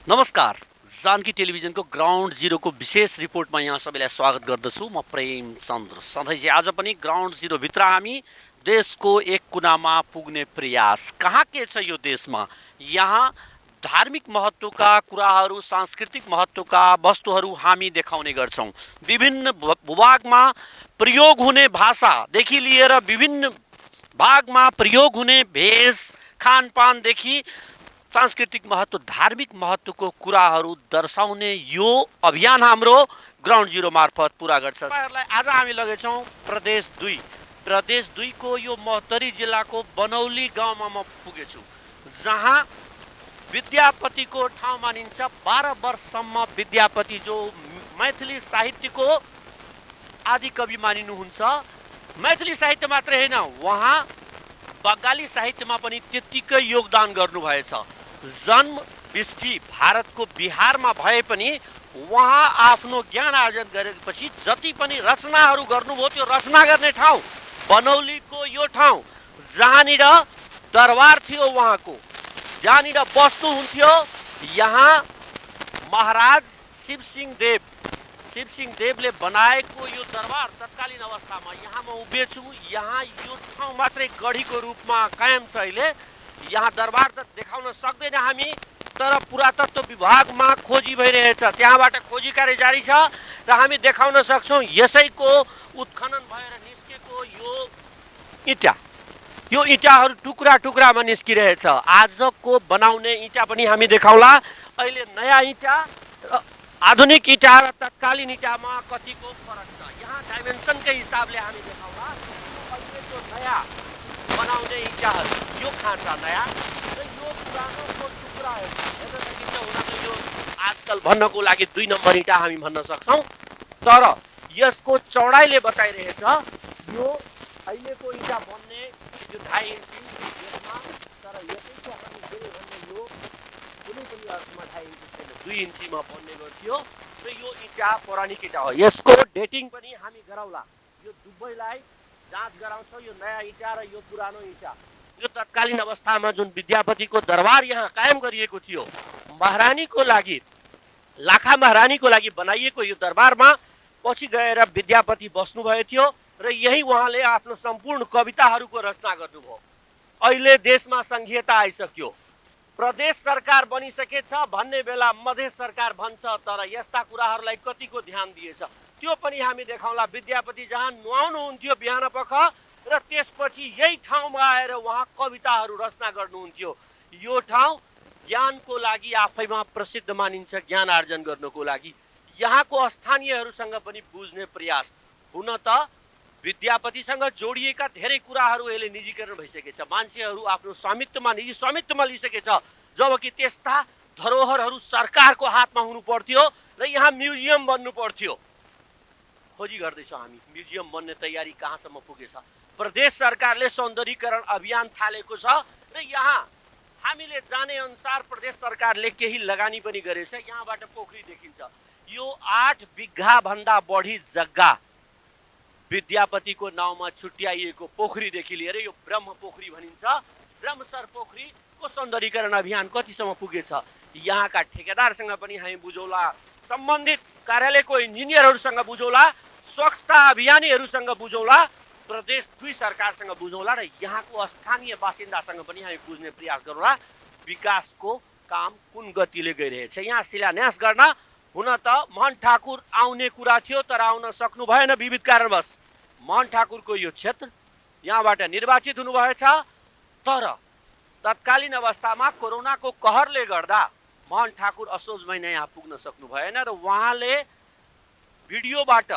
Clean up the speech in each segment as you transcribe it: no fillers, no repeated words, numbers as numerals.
नमस्कार। जानकी टेलिभिजनको ग्राउन्ड जिरोको विशेष रिपोर्टमा यहाँ सबैलाई स्वागत गर्दछु। म प्रेम चन्द्र। सधैँ आज पनि ग्राउन्ड जिरोभित्र हामी देशको एक कुनामा पुग्ने प्रयास। कहाँ के छ यो देशमा? यहाँ धार्मिक महत्त्वका कुराहरू, सांस्कृतिक महत्त्वका वस्तुहरू हामी देखाउने गर्छौँ। विभिन्न भूभागमा प्रयोग हुने भाषादेखि लिएर विभिन्न भागमा प्रयोग हुने भेष, खानपानदेखि सांस्कृतिक महत्त्व, धार्मिक महत्त्वको कुराहरू दर्शाउने यो अभियान हाम्रो ग्राउन्ड जिरो मार्फत पुरा गर्छ। तपाईँहरूलाई आज हामी लगेछौँ प्रदेश 2। प्रदेश 2 को यो महोत्तरी जिल्लाको बनौली गाउँमा म पुगेछु, जहाँ विद्यापतिको ठाउँ मानिन्छ। 12 वर्षसम्म विद्यापति जो मैथिली साहित्यको आदि कवि मानिनुहुन्छ। मैथिली साहित्य मात्रै होइन, उहाँ बङ्गाली साहित्यमा पनि त्यत्तिकै योगदान गर्नुभएछ। जन्म बिस्फी भारतको बिहारमा भए पनि उहाँ आफ्नो ज्ञान आर्जन गरेपछि जति पनि रचनाहरू गर्नुभयो, त्यो रचना गर्ने ठाउँ बनौलीको यो ठाउँ, जहाँनिर दरबार थियो उहाँको, जहाँनिर बस्नुहुन्थ्यो। यहाँ महाराज शिवसिंह देवले बनाएको यो दरबार तत्कालीन अवस्थामा यहाँ म उभिएछु। यहाँ यो ठाउँ मात्रै गढीको रूपमा कायम छ। अहिले यहाँ दरबार त देखाउन सक्दैन हामी, तर पुरातत्व विभागमा खोजी भइरहेछ। त्यहाँबाट खोजी कार्य जारी छ र हामी देखाउन सक्छौँ। यसैको उत्खनन भएर निस्केको यो इँटाहरू टुक्रा टुक्रामा निस्किरहेछ। आजको बनाउने इँटा पनि हामी देखाउला। अहिले नयाँ इँटा र आधुनिक इँटा र तत्कालीन इँटामा कतिको फरक छ, यहाँ डाइमेन्सनकै हिसाबले हामी देखाउला। अहिले जो नयाँ बनाउने इँटाहरू, यो खाँचा नयाँ र यो पुरानोको टुक्राहरू हेर्न सकिन्छ। हुन त यो आजकल भन्नको लागि 2 नम्बर इँटा हामी भन्न सक्छौँ, तर यसको चौडाइले बताइरहेछ यो अहिलेको इँटा बन्ने यो 2.5 इन्ची यसमा, तर यसैको हामी धेरै भन्ने यो कुनै पनि अर्थमा 2.5 इन्ची छैन, 2 इन्चीमा बन्ने गर्थ्यो र यो इँटा पौराणिक इँटा हो। यसको डेटिङ पनि हामी गराउला। यो दुवैलाई जाँच गराउँछौँ, यो नयाँ इँटा र यो पुरानो इँटा। यो तत्कालीन अवस्थामा जुन विद्यापतिको दरबार यहाँ कायम गरिएको थियो, महारानीको लागि, लाखा महारानीको लागि बनाइएको यो दरबारमा पछि गएर विद्यापति बस्नुभएको थियो र यही उहाँले आफ्नो सम्पूर्ण कविताहरूको रचना गर्नुभयो। अहिले देशमा सङ्घीयता आइसक्यो, प्रदेश सरकार बनिसकेछ भन्ने बेला मधेस सरकार भन्छ, तर यस्ता कुराहरूलाई कतिको ध्यान दिएछ त्यो पनि हामी देखाउँला। विद्यापति जहाँ नुहाउनुहुन्थ्यो बिहानपख र त्यसपछि यही ठाउँमा आएर उहाँ कविताहरू रचना गर्नुहुन्थ्यो। यो ठाउँ ज्ञानको लागि आफैमा प्रसिद्ध मानिन्छ, ज्ञान आर्जन गर्नको लागि। यहाँको स्थानीयहरूसँग पनि बुझ्ने प्रयास। हुन त विद्यापतिसँग जोडिएका धेरै कुराहरू अहिले निजीकरण भइसकेछ। मान्छेहरू आफ्नो स्वामित्वमा, निजी स्वामित्वमा लिइसकेछ, जबकि त्यस्ता धरोहरहरू सरकारको हातमा हुनु पर्थ्यो र यहाँ म्युजियम बन्नु पर्थ्यो। खोजी गर्दैछौँ हामी, म्युजियम बन्ने तयारी कहाँसम्म पुगेछ। प्रदेश सरकारले सौन्दर्यीकरण अभियान थालेको छ र यहाँ हामीले जाने अनुसार प्रदेश सरकारले केही लगानी पनि गरेछ। यहाँबाट पोखरी देखिन्छ। यो 8 बिघा भन्दा बढी जग्गा विद्यापतिको नाउँमा छुट्याइएको पोखरीदेखि लिएर यो ब्रह्म पोखरी भनिन्छ, ब्रह्मसर पोखरीको सौन्दर्यीकरण अभियान कतिसम्म पुगेछ। यहाँका ठेकेदारसँग पनि हामी बुझौला, सम्बन्धित कार्यालयको इन्जिनियरहरूसँग बुझौला, स्वच्छता अभियानीहरूसँग बुझौला, प्रदेश 2 सरकारसँग बुझौला र यहाँको स्थानीय बासिन्दासँग पनि हामी बुझ्ने प्रयास गरौँला। विकासको काम कुन गतिले गइरहेछ। यहाँ शिलान्यास गर्न हुन त मोहन ठाकुर आउने कुरा थियो, तर आउन सक्नु भएन विविध कारणवश। मोहन ठाकुरको यो क्षेत्र यहाँबाट निर्वाचित हुनुभएछ, तर तत्कालीन अवस्थामा कोरोनाको कहरले गर्दा मोहन ठाकुर असोज महिना यहाँ पुग्न सक्नु भएन र उहाँले भिडियोबाट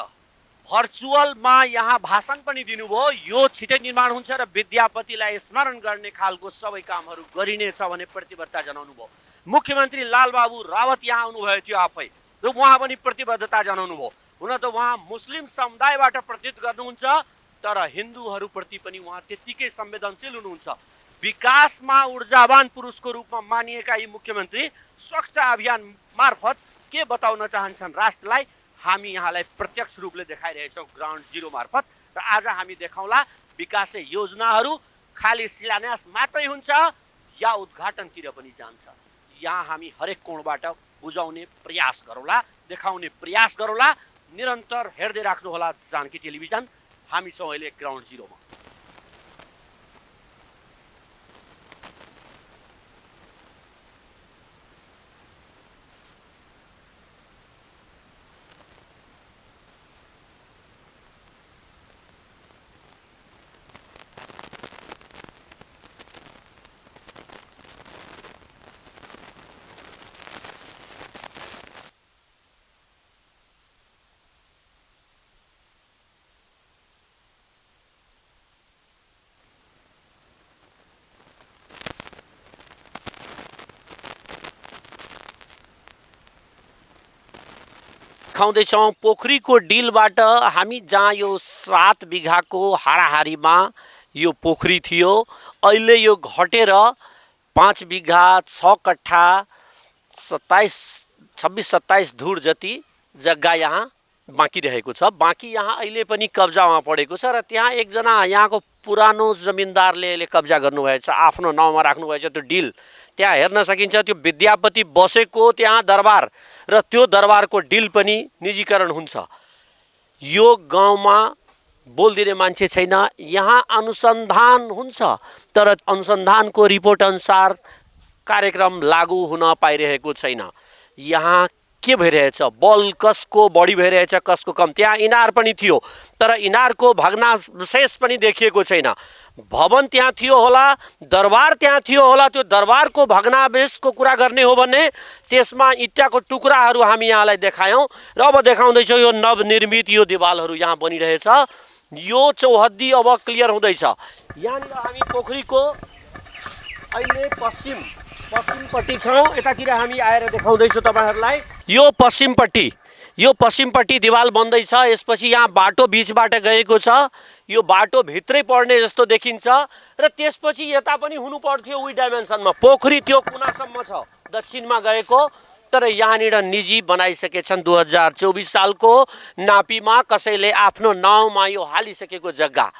भर्चुअलमा यहाँ भाषण पनि दिनुभयो। यो छिटै निर्माण हुन्छ र विद्यापतिलाई स्मरण गर्ने खालको सबै कामहरू गरिनेछ भने प्रतिबद्धता जनाउनु भयो। मुख्यमन्त्री लालबाबु रावत यहाँ आउनुभएको थियो आफै, र उहाँ पनि प्रतिबद्धता जनाउनु भयो। हुन त उहाँ मुस्लिम समुदायबाट प्रतिनिधित्व गर्नुहुन्छ, तर हिन्दूहरूप्रति पनि उहाँ त्यत्तिकै संवेदनशील हुनुहुन्छ। विकासमा ऊर्जावान पुरुषको रूपमा मानिएका यी मुख्यमन्त्री स्वच्छता अभियान मार्फत के बताउन चाहन्छन् राष्ट्रलाई, हामी यहाँलाई प्रत्यक्ष रूपले देखाइरहेछौँ ग्राउन्ड जिरो मार्फत। र आज हामी देखाउँला विकासे योजनाहरू खाली शिलान्यास मात्रै हुन्छ या उद्घाटनतिर पनि जान्छ। यहाँ हामी हरेक कोणबाट बुझाउने प्रयास गरौँला, देखाउने प्रयास गरौँला। निरन्तर हेर्दै राख्नुहोला जानकी टेलिभिजन। हामी छौँ अहिले ग्राउन्ड जिरोमा। देखाउँदैछौँ पोखरीको डिलबाट हामी जहाँ यो 7 बिघाको हाराहारीमा यो पोखरी थियो, अहिले यो घटेर 5 बिघा 6 कट्ठा 26-27 धुर जति जग्गा यहाँ बाँकी रहेको छ। बाँकी यहाँ अहिले पनि कब्जामा परेको छ र त्यहाँ एकजना यहाँको पुरानो जमिनदारले कब्जा गर्नुभएछ, आफ्नो नाउँमा राख्नुभएछ त्यो डिल। त्यहाँ हेर्न सकिन्छ त्यो विद्यापति बसेको त्यहाँ दरबार र त्यो दरबारको डिल पनि निजीकरण हुन्छ। यो गाउँमा बोलिदिने मान्छे छैन। यहाँ अनुसन्धान हुन्छ तर अनुसन्धानको रिपोर्ट अनुसार कार्यक्रम लागू हुन पाइरहेको छैन। यहाँ के भइरहेछ, बल कसको बढी भइरहेछ कसको कम। त्यहाँ इनार पनि थियो तर इनारको भग्नावशेष पनि देखिएको छैन। भवन त्यहाँ थियो होला, दरबार त्यहाँ थियो होला। त्यो दरबारको भग्नावशेषको कुरा गर्ने हो भने त्यसमा इँटाको टुक्राहरू हामी यहाँलाई देखायौँ र अब देखाउँदैछौँ यो नवनिर्मित यो दिवालहरू यहाँ बनिरहेछ। यो चौहद्दी अब क्लियर हुँदैछ। यहाँनिर हामी पोखरीको अहिले पश्चिमपट्टि छौँ। यतातिर हामी आएर देखाउँदैछौँ तपाईँहरूलाई। यो पश्चिमपट्टि दिवाल बन्दैछ। यसपछि यहाँ बाटो बिचबाट गएको छ। यो बाटो भित्रै पर्ने जस्तो देखिन्छ र त्यसपछि यता पनि हुनु पर्थ्यो उही डाइमेन्सनमा। पोखरी त्यो कुनासम्म छ दक्षिणमा गएको, तर यहाँनिर निजी बनाइसकेछन् 2024 सालको नापीमा कसैले आफ्नो नाउँमा यो हालिसकेको जग्गा।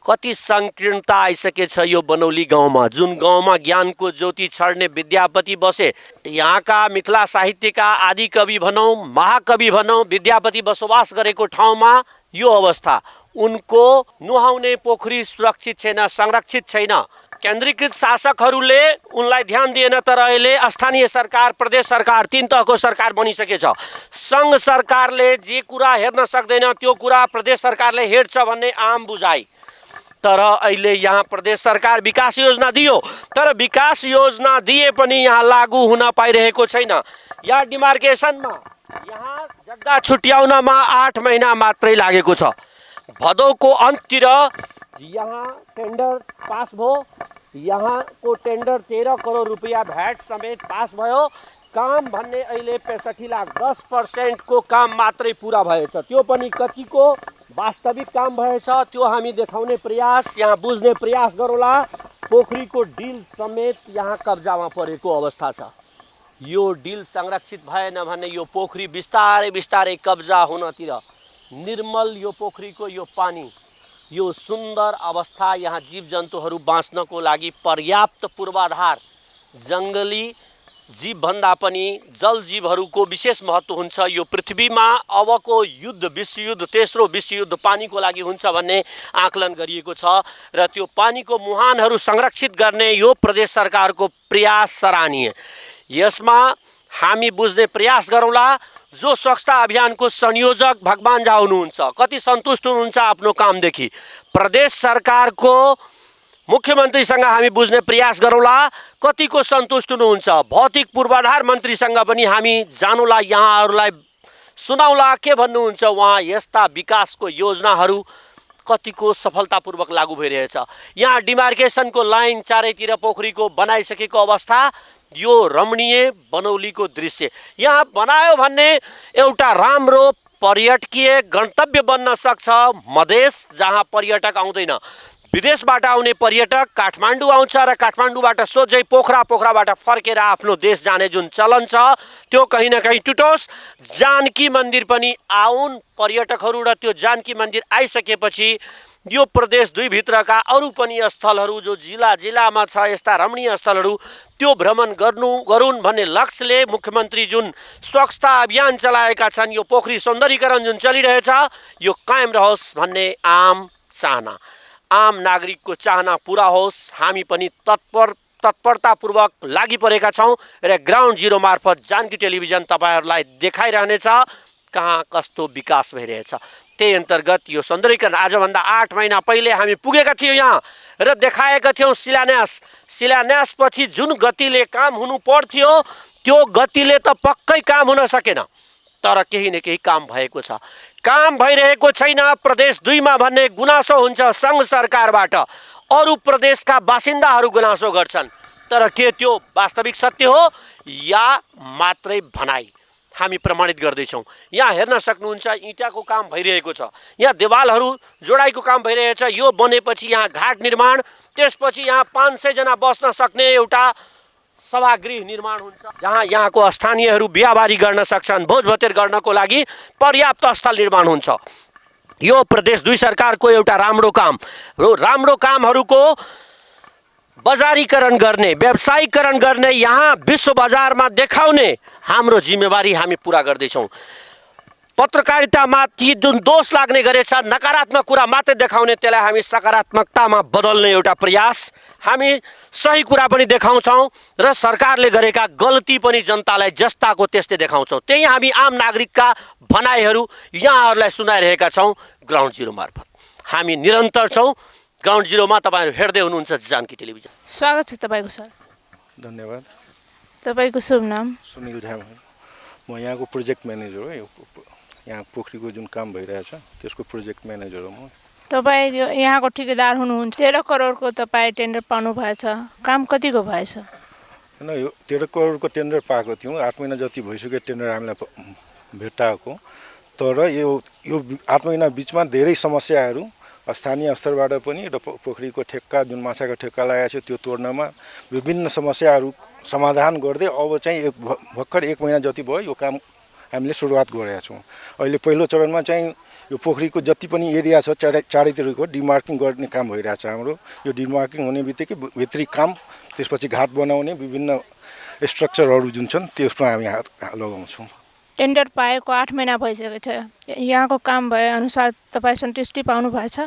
कति सङ्कीर्णता आइसकेछ यो बनौली गाउँमा, जुन गाउँमा ज्ञानको ज्योति छड्ने विद्यापति बसे। यहाँका मिथिला साहित्यका आदिकवि भनौँ, महाकवि भनौँ, विद्यापति बसोबास गरेको ठाउँमा यो अवस्था। उनको नुहाउने पोखरी सुरक्षित छैन, संरक्षित छैन। केन्द्रीकृत शासकहरूले उनलाई ध्यान दिएन तर अहिले स्थानीय सरकार, प्रदेश सरकार, 3 तहको सरकार बनिसकेछ। सङ्घ सरकारले जे कुरा हेर्न सक्दैन त्यो कुरा प्रदेश सरकारले हेर्छ भन्ने आम बुझाइ। तर अहिले यहाँ प्रदेश सरकार विकास योजना दियो तर विकास योजना दिए पनि यहाँ लागू हुन पाइरहेको छैन। यहाँ डिमार्केसनमा यहाँ जग्गा छुट्याउनमा 8 महिना मात्रै लागेको छ। भदौको अन्ततिर यहाँ टेन्डर पास भयो। यहाँको टेन्डर 13 करोड रुपियाँ भ्याट समेत पास भयो। काम भन्ने अहिले 65 लाख, 10% को काम मात्रै पुरा भएछ। त्यो पनि कतिको वास्तविक काम भएछ त्यो हामी देखाउने प्रयास, यहाँ बुझ्ने प्रयास गरौँला। पोखरीको डिल समेत यहाँ कब्जामा परेको अवस्था छ। यो डिल संरक्षित भएन भने यो पोखरी बिस्तारै बिस्तारै कब्जा हुनतिर। निर्मल यो पोखरीको यो पानी, यो सुन्दर अवस्था, यहाँ जीवजन्तुहरू बाँच्नको लागि पर्याप्त पूर्वाधार, जङ्गली जीवभन्दा पनि जलजीवहरूको विशेष महत्त्व हुन्छ। यो पृथ्वीमा अबको युद्ध, विश्वयुद्ध, तेस्रो विश्वयुद्ध पानीको लागि हुन्छ भन्ने आकलन गरिएको छ र त्यो पानीको मुहानहरू संरक्षित गर्ने यो प्रदेश सरकारको प्रयास सराहनीय। यसमा हामी बुझ्ने प्रयास गरौँला। जो स्वच्छता अभियानको संयोजक भगवान झा हुनुहुन्छ, कति सन्तुष्ट हुनुहुन्छ आफ्नो कामदेखि। प्रदेश सरकारको मुख्यमन्त्रीसँग हामी बुझ्ने प्रयास गरौँला कतिको सन्तुष्ट हुनुहुन्छ। भौतिक पूर्वाधार मन्त्रीसँग पनि हामी जानुला, यहाँहरूलाई सुनाउला के भन्नुहुन्छ उहाँ। यस्ता विकासको योजनाहरू कतिको सफलतापूर्वक लागू भइरहेछ। यहाँ डिमार्केसनको लाइन चारैतिर पोखरीको बनाइसकेको अवस्था, यो रमणीय बनौलीको दृश्य। यहाँ बनायो भने एउटा राम्रो पर्यटकीय गन्तव्य बन्न सक्छ। मधेस जहाँ पर्यटक आउँदैन, विदेशबाट आउने पर्यटक काठमाडौँ आउँछ र काठमाडौँबाट सोझै पोखराबाट फर्केर आफ्नो देश जाने जुन चलन छ त्यो कहीँ न कहीँ टुटोस्। जानकी मन्दिर पनि आउन् पर्यटकहरू र त्यो जानकी मन्दिर आइसकेपछि यो प्रदेश 2 भित्रका अरू पनि स्थलहरू जो जिल्लामा छ यस्ता रमणीय स्थलहरू त्यो भ्रमण गरून् भन्ने लक्ष्यले मुख्यमन्त्री जुन स्वच्छता अभियान चलाएका छन्, यो पोखरी सौन्दर्यीकरण जुन चलिरहेछ यो कायम रहोस् भन्ने आम चाहना, आम नागरिकको चाहना पूरा होस्। हामी पनि तत्परतापूर्वक लागि परेका छौँ र ग्राउन्ड जिरो मार्फत जानकी टेलिभिजन तपाईहरूलाई देखाइरहनेछ कहाँ कस्तो विकास भइरहेछ। त्यही अन्तर्गत यो सौन्दर्यीकरण आजभन्दा 8 महिना पहिले हामी पुगेका थियौँ यहाँ र देखाएका थियौँ शिलान्यासपछि जुन गतिले काम हुनु पर्थ्यो त्यो गतिले त पक्कै काम हुन सकेन, तर केही न केही काम भएको छ। काम भइरहेको छैन प्रदेश 2 मा भन्ने गुनासो हुन्छ सङ्घ सरकारबाट, अरू प्रदेशका बासिन्दाहरू गुनासो गर्छन्, तर के त्यो वास्तविक सत्य हो या मात्रै भनाइ? हामी प्रमाणित गर्दैछौँ। यहाँ हेर्न सक्नुहुन्छ इँटाको काम भइरहेको छ, यहाँ देवालहरू जोडाइको काम भइरहेछ। यो बनेपछि यहाँ घाट निर्माण, त्यसपछि यहाँ 500 जना बस्न सक्ने एउटा सभागृह निर्माण हुन्छ जहाँ यहाँको स्थानीयहरू बिहाबारी गर्न सक्छन्, भोजभतेर गर्नको लागि पर्याप्त स्थल निर्माण हुन्छ। यो प्रदेश 2 सरकारको एउटा राम्रो काम र राम्रो कामहरूको बजारीकरण गर्ने, व्यावसायीकरण गर्ने, यहाँ विश्व बजारमा देखाउने हाम्रो जिम्मेवारी हामी पुरा गर्दैछौँ। पत्रकारितामाथि जुन दोष लाग्ने गरेछ, नकारात्मक कुरा मात्रै देखाउने, त्यसलाई हामी सकारात्मकतामा बदल्ने एउटा प्रयास, हामी सही कुरा पनि देखाउँछौँ र सरकारले गरेका गल्ती पनि जनतालाई जस्ताको त्यस्तै देखाउँछौँ। त्यही हामी आम नागरिकका भनाइहरू यहाँहरूलाई सुनाइरहेका छौँ ग्राउन्ड जिरो मार्फत। हामी निरन्तर छौँ ग्राउन्ड जिरोमा। तपाईँहरू हेर्दै हुनुहुन्छ जानकी टेलिभिजन। स्वागत छ तपाईँको सर। धन्यवाद। तपाईँको शुभ नाम? सुनिल झा। म यहाँको प्रोजेक्ट म्यानेजर हो। यहाँ पोखरीको जुन काम भइरहेछ त्यसको प्रोजेक्ट म्यानेजर हो म। तपाईँ यहाँको ठेकेदार हुनुहुन्छ। 13 करोडको तपाईँ टेन्डर पाउनु भएछ, काम कतिको भएछ? होइन, यो 13 करोडको टेन्डर पाएको थियौँ। 8 महिना जति भइसक्यो टेन्डर हामीलाई भेटाएको, तर यो 8 महिना बिचमा धेरै समस्याहरू स्थानीय स्तरबाट पनि र पोखरीको ठेक्का जुन माछाको ठेक्का लागेको छ त्यो तोड्नमा विभिन्न समस्याहरू समाधान गर्दै अब चाहिँ भर्खर 1 महिना जति भयो यो काम हामीले सुरुवात गरेका छौँ। अहिले पहिलो चरणमा चाहिँ यो पोखरीको जति पनि एरिया छ चारैतिरको डिमार्किङ गर्ने काम भइरहेछ हाम्रो। यो डिमार्किङ हुने बित्तिकै भित्री काम, त्यसपछि घाट बनाउने विभिन्न स्ट्रक्चरहरू जुन छन् त्यसमा हामी हात लगाउँछौँ। टेन्डर पाएको 8 महिना भइसकेको छ, यहाँको काम भए अनुसार तपाईँ सन्तुष्टि पाउनु भएछ?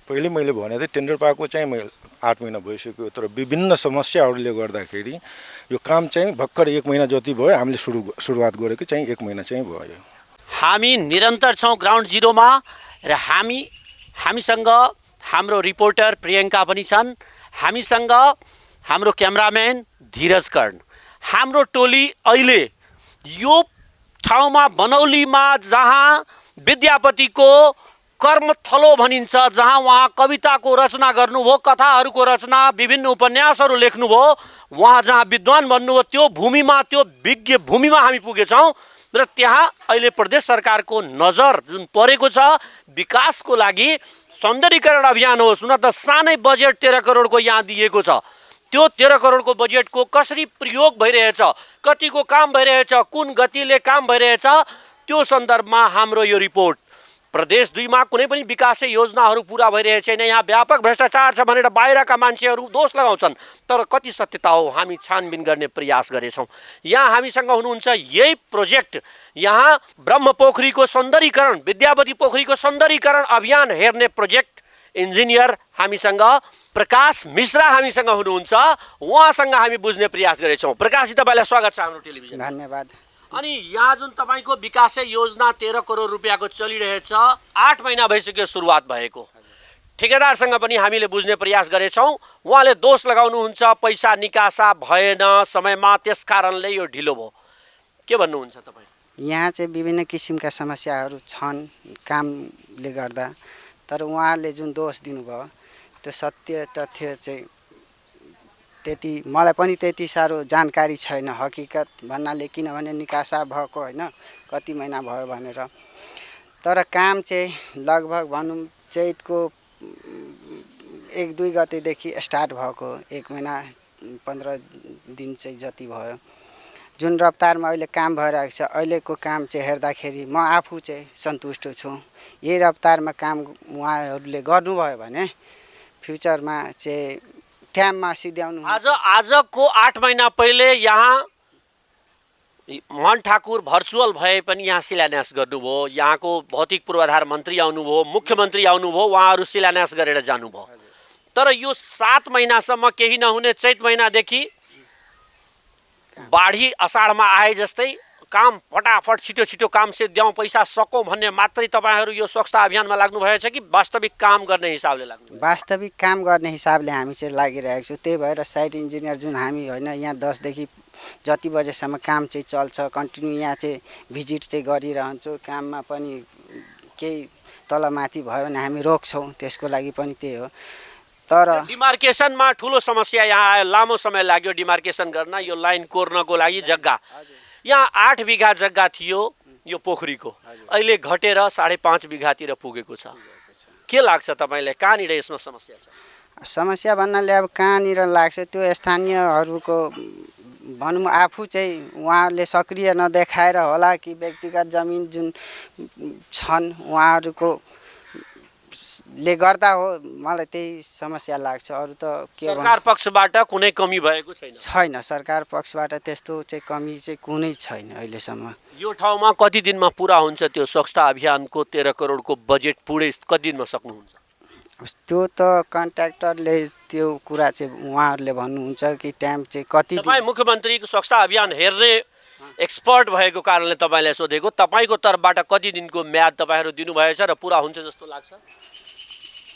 पहिले मैले भने थिएँ टेन्डर पाएको चाहिँ 8 महिना भइसक्यो, तर विभिन्न समस्याहरूले गर्दाखेरि यो काम चाहिँ भर्खर 1 महिना जति भयो। हामीले सुरुवात गरेको चाहिँ 1 महिना चाहिँ भयो। हामी निरन्तर छौँ ग्राउन्ड जिरोमा र हामीसँग हाम्रो रिपोर्टर प्रियङ्का पनि छन्, हामीसँग हाम्रो क्यामेराम्यान धीरज कर्ण। हाम्रो टोली अहिले यो ठाउँमा बनौलीमा जहाँ विद्यापतिको कर्मथलो भनिन्छ, जहाँ उहाँ कविताको रचना गर्नुभयो, कथाहरूको रचना, विभिन्न उपन्यासहरू लेख्नुभयो, उहाँ जहाँ विद्वान बन्नुभयो त्यो भूमिमा, त्यो विज्ञ भूमिमा हामी पुगेछौँ र त्यहाँ अहिले प्रदेश सरकारको नजर जुन परेको छ विकासको लागि सौन्दर्यीकरण अभियान होस्। हुन त सानै बजेट 13 करोडको यहाँ दिएको छ, त्यो 13 करोडको बजेटको कसरी प्रयोग भइरहेछ, कतिको काम भइरहेछ, कुन गतिले काम भइरहेछ, त्यो सन्दर्भमा हाम्रो यो रिपोर्ट। प्रदेश 2 मा कुनै पनि विकास योजनाहरू पुरा भइरहेको छैन, यहाँ व्यापक भ्रष्टाचार छ भनेर बाहिरका मान्छेहरू दोष लगाउँछन्, तर कति सत्यता हो हामी छानबिन गर्ने प्रयास गरेछौँ। यहाँ हामीसँग हुनुहुन्छ यही प्रोजेक्ट, यहाँ ब्रह्मपोखरीको सौन्दर्यीकरण, विद्यापति पोखरीको सौन्दर्यीकरण अभियान हेर्ने प्रोजेक्ट इन्जिनियर हामीसँग प्रकाश मिश्रा हामीसँग हुनुहुन्छ, उहाँसँग हामी बुझ्ने प्रयास गरेछौँ। प्रकाशजी, तपाईँलाई स्वागत छ हाम्रो टेलिभिजन। धन्यवाद। अनि यहाँ जुन तपाईँको विकास योजना 13 करोड रुपियाँको चलिरहेछ, 8 महिना भइसक्यो सुरुवात भएको, ठेकेदारसँग पनि हामीले बुझ्ने प्रयास गरेछौँ। उहाँले दोष लगाउनुहुन्छ पैसा निकासा भएन समयमा, त्यस कारणले यो ढिलो भयो। के भन्नुहुन्छ तपाईँ? यहाँ चाहिँ विभिन्न किसिमका समस्याहरू छन् कामले गर्दा, तर उहाँले जुन दोष दिनुभयो त्यो सत्य तथ्य चाहिँ त्यति मलाई पनि त्यति साह्रो जानकारी छैन हकिकत भन्नाले, किनभने निकासा भएको होइन कति महिना भयो भनेर। तर काम चाहिँ लगभग भनौँ चैतको 1-2 गतेदेखि स्टार्ट भएको, 1 महिना 15 दिन चाहिँ जति भयो जुन रफ्तारमा अहिले काम भइरहेको छ अहिलेको काम चाहिँ हेर्दाखेरि म आफू चाहिँ सन्तुष्ट छु। यही रफ्तारमा काम उहाँहरूले गर्नुभयो भने फ्युचरमा चाहिँ टाइममा सिध्याउनु। आजको 8 महिना पहिले यहाँ मन ठाकुर भर्चुअल भए पनि यहाँ शिलान्यास गर्नुभयो। यहाँको भौतिक पूर्वाधार मन्त्री आउनुभयो, मुख्यमन्त्री आउनुभयो, उहाँहरू शिलान्यास गरेर जानुभयो। तर यो 7 महिनासम्म केही नहुने चैत महिनादेखि बाढी असाढमा आए जस्तै काम फटाफट छिटो छिटो काम सिद्ध्याउँ, पैसा सकौँ भन्ने मात्रै तपाईँहरू यो स्वच्छता अभियानमा लाग्नु भएछ कि वास्तविक काम गर्ने हिसाबले लाग्नु? वास्तविक काम गर्ने हिसाबले हामी चाहिँ लागिरहेको छौँ। त्यही भएर साइट इन्जिनियर जुन हामी होइन यहाँ 10 देखि जति बजेसम्म काम चाहिँ चल्छ कन्टिन्यू यहाँ चाहिँ भिजिट चाहिँ गरिरहन्छौँ। काममा पनि केही तलमाथि भयो भने हामी रोक्छौँ, त्यसको लागि पनि त्यही हो। तर डिमार्केसनमा ठुलो समस्या यहाँ आयो, लामो समय लाग्यो डिमार्केसन गर्न, यो लाइन कोर्नको लागि जग्गा। यहाँ 8 बिघा जग्गा थियो यो पोखरीको, अहिले घटेर 5.5 बिघातिर पुगेको छ। के लाग्छ तपाईँलाई, कहाँनिर यसमा समस्या छ? समस्या भन्नाले अब कहाँनिर लाग्छ त्यो स्थानीयहरूको भनौँ आफू चाहिँ उहाँहरूले सक्रिय नदेखाएर होला कि व्यक्तिगत जमिन जुन छन् उहाँहरूको ले गर्दा हो, मलाई त्यही समस्या लाग्छ। अरू त के सरकार पक्षबाट कुनै कमी भएको छैन। सरकार पक्षबाट त्यस्तो चाहिँ कमी चाहिँ कुनै छैन अहिलेसम्म। यो ठाउँमा कति दिनमा पुरा हुन्छ त्यो स्वच्छता अभियानको 13 करोडको बजेट पुरै कति दिनमा सक्नुहुन्छ? त्यो त कन्ट्र्याक्टरले त्यो कुरा चाहिँ उहाँहरूले भन्नुहुन्छ कि टाइम चाहिँ कति। तपाईँ मुख्यमन्त्रीको स्वच्छता अभियान हेर्ने एक्सपर्ट भएको कारणले तपाईँलाई सोधेको, तपाईँको तर्फबाट कति दिनको म्याद तपाईँहरू दिनुभएछ र पुरा हुन्छ जस्तो लाग्छ?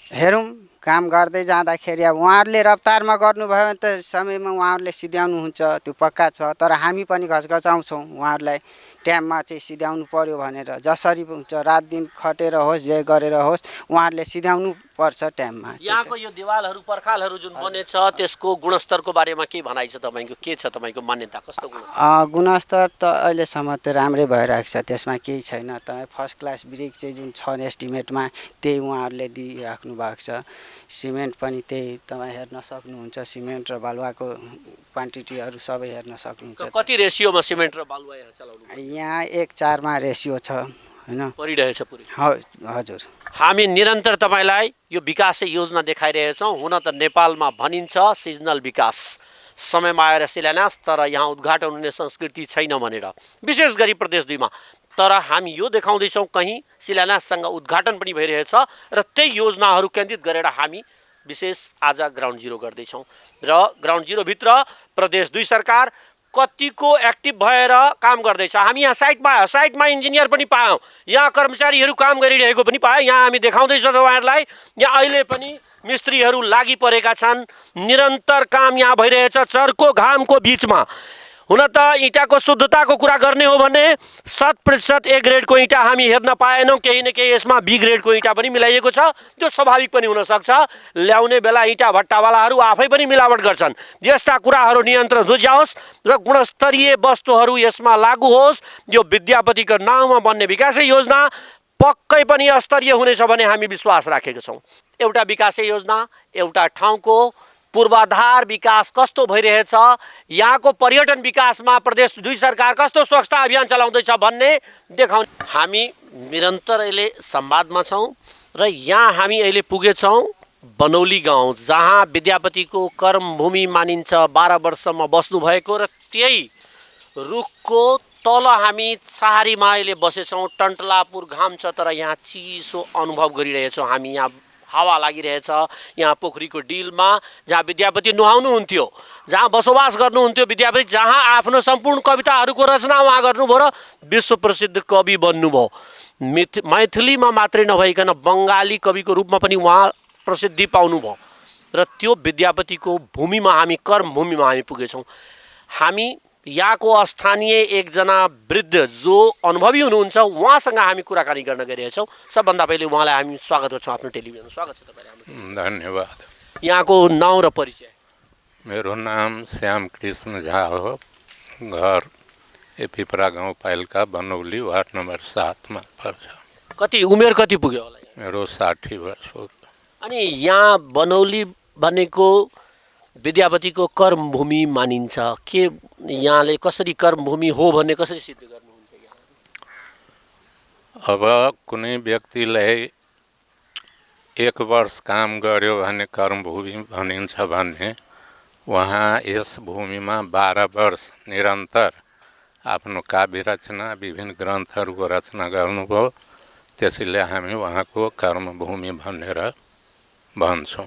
हेरौँ, काम गर्दै जाँदाखेरि अब उहाँहरूले रफ्तारमा गर्नुभयो भने त समयमा उहाँहरूले सिध्याउनुहुन्छ, त्यो पक्का छ। तर हामी पनि घचघचाउँछौँ उहाँहरूलाई टाइममा चाहिँ सिध्याउनु पर्यो भनेर। जसरी हुन्छ रात दिन खटेर होस् जे गरेर होस् उहाँहरूले सिध्याउनु पर्छ टाइममा। यहाँको यो दिवालहरू पर्खालहरू जुन बनेछ त्यसको गुणस्तरको बारेमा के भनाइ छ तपाईँको? के छ तपाईँको मान्यता, कस्तो गुणस्तर? गुणस्तर त अहिलेसम्म त राम्रै भइरहेको छ, त्यसमा केही छैन। तपाईँ फर्स्ट क्लास ब्रिक चाहिँ जुन छ एस्टिमेटमा त्यही उहाँहरूले दिइराख्नु भएको छ। सिमेन्ट पनि त्यही तपाईँ हेर्न सक्नुहुन्छ, सिमेन्ट र बालुवाको क्वान्टिटीहरू सबै हेर्न सक्नुहुन्छ। कति रेसियोमा सिमेन्ट र बालुवा यहाँ चलाउनु? यहाँ 1:4 रेसियो छ हैन, परिरहेछ पुरै। हजुर, हामी निरन्तर तपाईँलाई यो विकास योजना देखाइरहेछौँ। हुन त नेपालमा भनिन्छ सिजनल विकास, समयमा आएर शिलान्यास, तर यहाँ उद्घाटन हुने संस्कृति छैन भनेर, विशेष गरी प्रदेश 2 मा। तर हामी यो देखाउँदैछौँ कहीँ शिलान्याससँग उद्घाटन पनि भइरहेछ र त्यही योजनाहरू केन्द्रित गरेर हामी विशेष आज ग्राउन्ड जिरो गर्दैछौँ। र ग्राउन्ड जिरोभित्र प्रदेश 2 सरकार कतिको एक्टिभ भएर काम गर्दैछ। हामी यहाँ साइटमा इन्जिनियर पनि पायौँ, यहाँ कर्मचारीहरू काम गरिरहेको पनि पायौँ। यहाँ हामी देखाउँदैछौँ तपाईँहरूलाई, यहाँ अहिले पनि मिस्त्रीहरू लागि परेका छन्, निरन्तर काम यहाँ भइरहेछ चर्को घामको बिचमा। हुन त इँटाको शुद्धताको कुरा गर्ने हो भने 100% A ग्रेडको इँटा हामी हेर्न पाएनौँ। केही न केही यसमा B ग्रेडको इँटा पनि मिलाइएको छ, त्यो स्वाभाविक पनि हुनसक्छ। ल्याउने बेला इँटा भट्टावालाहरू आफै पनि मिलावट गर्छन्। यस्ता कुराहरू नियन्त्रण बुझाओस् र गुणस्तरीय वस्तुहरू यसमा लागू होस्। यो विद्यापतिको नाउँमा बन्ने विकास योजना पक्कै पनि स्तरीय हुनेछ भन्ने हामी विश्वास राखेका छौँ। एउटा विकास योजना, एउटा ठाउँको पूर्वाधार विकास कस्तो भइरहेछ, यहाँको पर्यटन विकासमा प्रदेश 2 सरकार कस्तो स्वच्छता अभियान चलाउँदैछ भन्ने देखाउने। हामी निरन्तर अहिले संवादमा छौँ र यहाँ हामी अहिले पुगेछौँ बनौली गाउँ, जहाँ विद्यापतिको कर्मभूमि मानिन्छ। 12 वर्षसम्म बस्नुभएको र त्यही रुखको तल हामी सहारीमा अहिले बसेछौँ। टन्टलापुर घाम छ तर यहाँ चिसो अनुभव गरिरहेछौँ हामी। यहाँ हावा लागिरहेछ। यहाँ पोखरीको डिलमा जहाँ विद्यापति नुहाउनुहुन्थ्यो, जहाँ बसोबास गर्नुहुन्थ्यो विद्यापति, जहाँ आफ्नो सम्पूर्ण कविताहरूको रचना उहाँ गर्नुभयो र विश्व प्रसिद्ध कवि बन्नुभयो। मैथिलीमा मात्रै नभइकन बङ्गाली कविको रूपमा पनि उहाँ प्रसिद्धि पाउनुभयो। र त्यो विद्यापतिको भूमिमा हामी, कर्मभूमिमा हामी पुगेछौँ। हामी यहाँको स्थानीय एकजना वृद्ध जो अनुभवी हुनुहुन्छ उहाँसँग हामी कुराकानी गर्न गइरहेछौँ। सबभन्दा पहिले उहाँलाई हामी स्वागत गर्छौँ आफ्नो टेलिभिजन। स्वागत छ तपाईँलाई। धन्यवाद। यहाँको नाउँ र परिचय? मेरो नाम श्याम कृष्ण झा हो, घर पिपरा गाउँपालिका बनौली वार्ड नम्बर 7 मा पर्छ। कति उमेर कति पुग्यो होला? मेरो 60 वर्ष हो। अनि यहाँ बनौली भनेको विद्यापतिको कर्मभूमि मानिन्छ के यहाँले कसरी कर्मभूमि हो भन्ने कसरी सिद्ध गर्नुहुन्छ यहाँ? अब कुनै व्यक्तिलाई 1 वर्ष काम गर्यो भने कर्मभूमि भनिन्छ भने उहाँ यस भूमिमा 12 वर्ष निरन्तर आफ्नो काव्य रचना विभिन्न ग्रन्थहरूको रचना गर्नुभयो। त्यसैले हामी उहाँको कर्मभूमि भनेर भन्छौँ।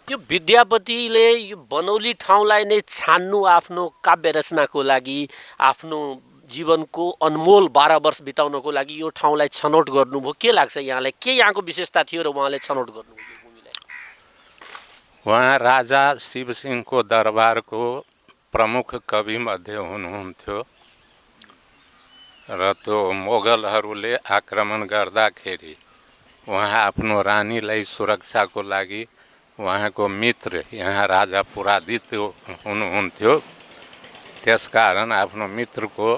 त्यो विद्यापतिले यो बनौली ठाउँलाई नै छान्नु आफ्नो काव्य रचनाको लागि, आफ्नो जीवनको अनमोल 12 वर्ष बिताउनको लागि यो ठाउँलाई छनौट गर्नुभयो। के लाग्छ यहाँलाई, के यहाँको विशेषता थियो र उहाँले छनौट गर्नुभयो यो भूमिलाई? उहाँ राजा शिवसिंहको दरबारको प्रमुख कवि मध्ये हुनुहुन्थ्यो र त्यो मोगलहरूले आक्रमण गर्दाखेरि उहाँ आफ्नो रानीलाई सुरक्षाको लागि उहाँको मित्र यहाँ राजा पुरादित्य हुनुहुन्थ्यो। त्यसकारण आफ्नो मित्रको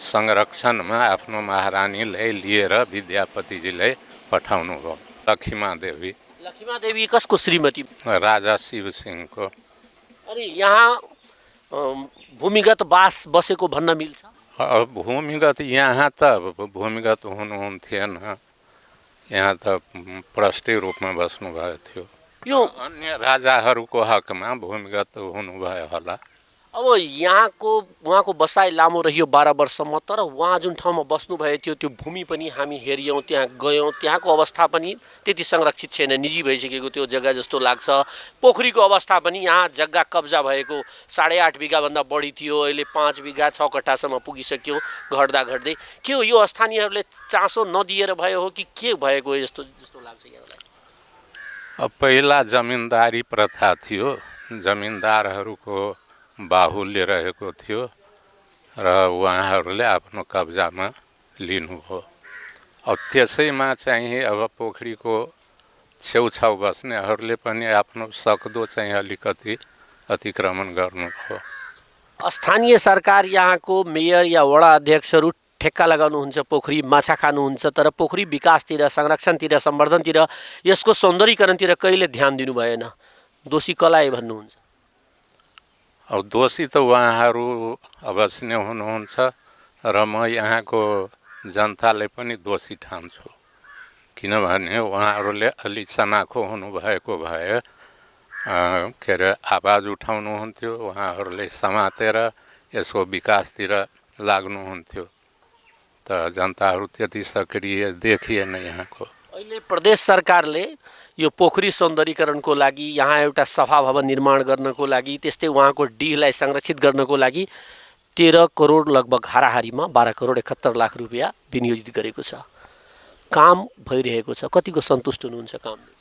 संरक्षणमा आफ्नो महारानीलाई लिएर विद्यापतिजीलाई पठाउनु भयो। लक्ष्मीदेवी। लक्ष्मीदेवी कसको श्रीमती? राजा शिवसिंहको। अनि यहाँ भूमिगत बास बसेको भन्न मिल्छ? भूमिगत यहाँ त भूमिगत हुनुहुन्थेन, यहाँ त प्रष्टै रूपमा बस्नुभएको थियो। यो अन्य राजाहरूको हकमा भूमिगत हुनुभयो होला। अब यहाँको उहाँको बसाइ लामो रह्यो 12 वर्षसम्म, तर उहाँ जुन ठाउँमा बस्नुभएको थियो त्यो भूमि पनि हामी हेऱ्यौँ, त्यहाँ गयौँ, त्यहाँको अवस्था पनि त्यति संरक्षित छैन, निजी भइसकेको त्यो जग्गा जस्तो लाग्छ। पोखरीको अवस्था पनि यहाँ जग्गा कब्जा भएको 8.5 बिघाभन्दा बढी थियो, अहिले 5 बिघा 6 कट्ठासम्म पुगिसक्यो घट्दा घट्दै। के हो यो स्थानीयहरूले चासो नदिएर भयो हो कि के भएको हो जस्तो लाग्छ यहाँलाई? अब पहिला जमिनदारी प्रथा थियो, जमिनदारहरूको बाहुल्य रहेको थियो र उहाँहरूले आफ्नो कब्जामा लिनुभयो। अब त्यसैमा चाहिँ अब पोखरीको छेउछाउ बस्नेहरूले पनि आफ्नो सक्दो चाहिँ अलिकति अतिक्रमण गर्नुभयो। स्थानीय सरकार यहाँको मेयर या वडा अध्यक्षहरू ठेक्का लगाउनुहुन्छ, पोखरी माछा खानुहुन्छ, तर पोखरी विकासतिर, संरक्षणतिर, सम्वर्धनतिर, यसको सौन्दर्यीकरणतिर कहिले ध्यान दिनु भएन। दोषी कसलाई भन्नुहुन्छ? अब दोषी त उहाँहरू अवश्य नै हुनुहुन्छ र म यहाँको जनतालाई पनि दोषी ठान्छु। किनभने उहाँहरूले अलि चनाखो हुनुभएको भए के अरे आवाज उठाउनुहुन्थ्यो, उहाँहरूले समातेर यसको विकासतिर लाग्नुहुन्थ्यो, त जनताहरू त्यति सक्रिय देखिएन यहाँको। अहिले प्रदेश सरकारले यो पोखरी सौन्दर्यीकरणको लागि, यहाँ एउटा सफा भवन निर्माण गर्नको लागि, त्यस्तै उहाँको डिहलाई संरक्षित गर्नको लागि 13 करोड लगभग हाराहारीमा 12 करोड 71 लाख रुपियाँ विनियोजित गरेको छ। काम भइरहेको छ, कतिको सन्तुष्ट हुनुहुन्छ कामले?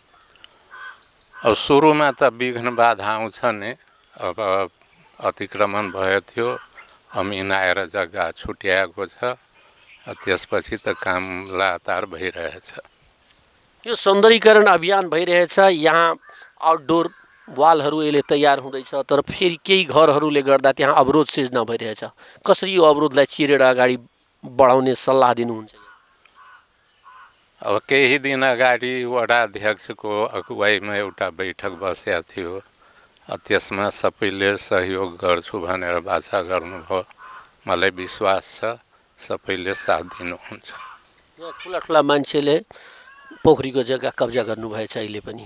अब सुरुमा त विघ्न बाधा आउँछ नि। अब अतिक्रमण भयो थियो, अमिन आएर जग्गा छुट्याएको छ, त्यसपछि त काम लगातार भइरहेछ। यो सौन्दर्यीकरण अभियान भइरहेछ, यहाँ आउटडोर वालहरू अहिले तयार हुँदैछ, तर फेरि केही घरहरूले गर्दा त्यहाँ अवरोध सिर्जना भइरहेछ। कसरी यो अवरोधलाई चिरेर अगाडि बढाउने सल्लाह दिनुहुन्छ? अब केही दिन अगाडि वडा अध्यक्षको अगुवाईमा एउटा बैठक बसेको थियो, त्यसमा सबैले सहयोग गर्छु भनेर वाचा गर्नुभयो। मलाई विश्वास छ सबैले साथ दिनुहुन्छ। यहाँ ठुला ठुला मान्छेले पोखरीको जग्गा कब्जा गर्नुभएछ, अहिले पनि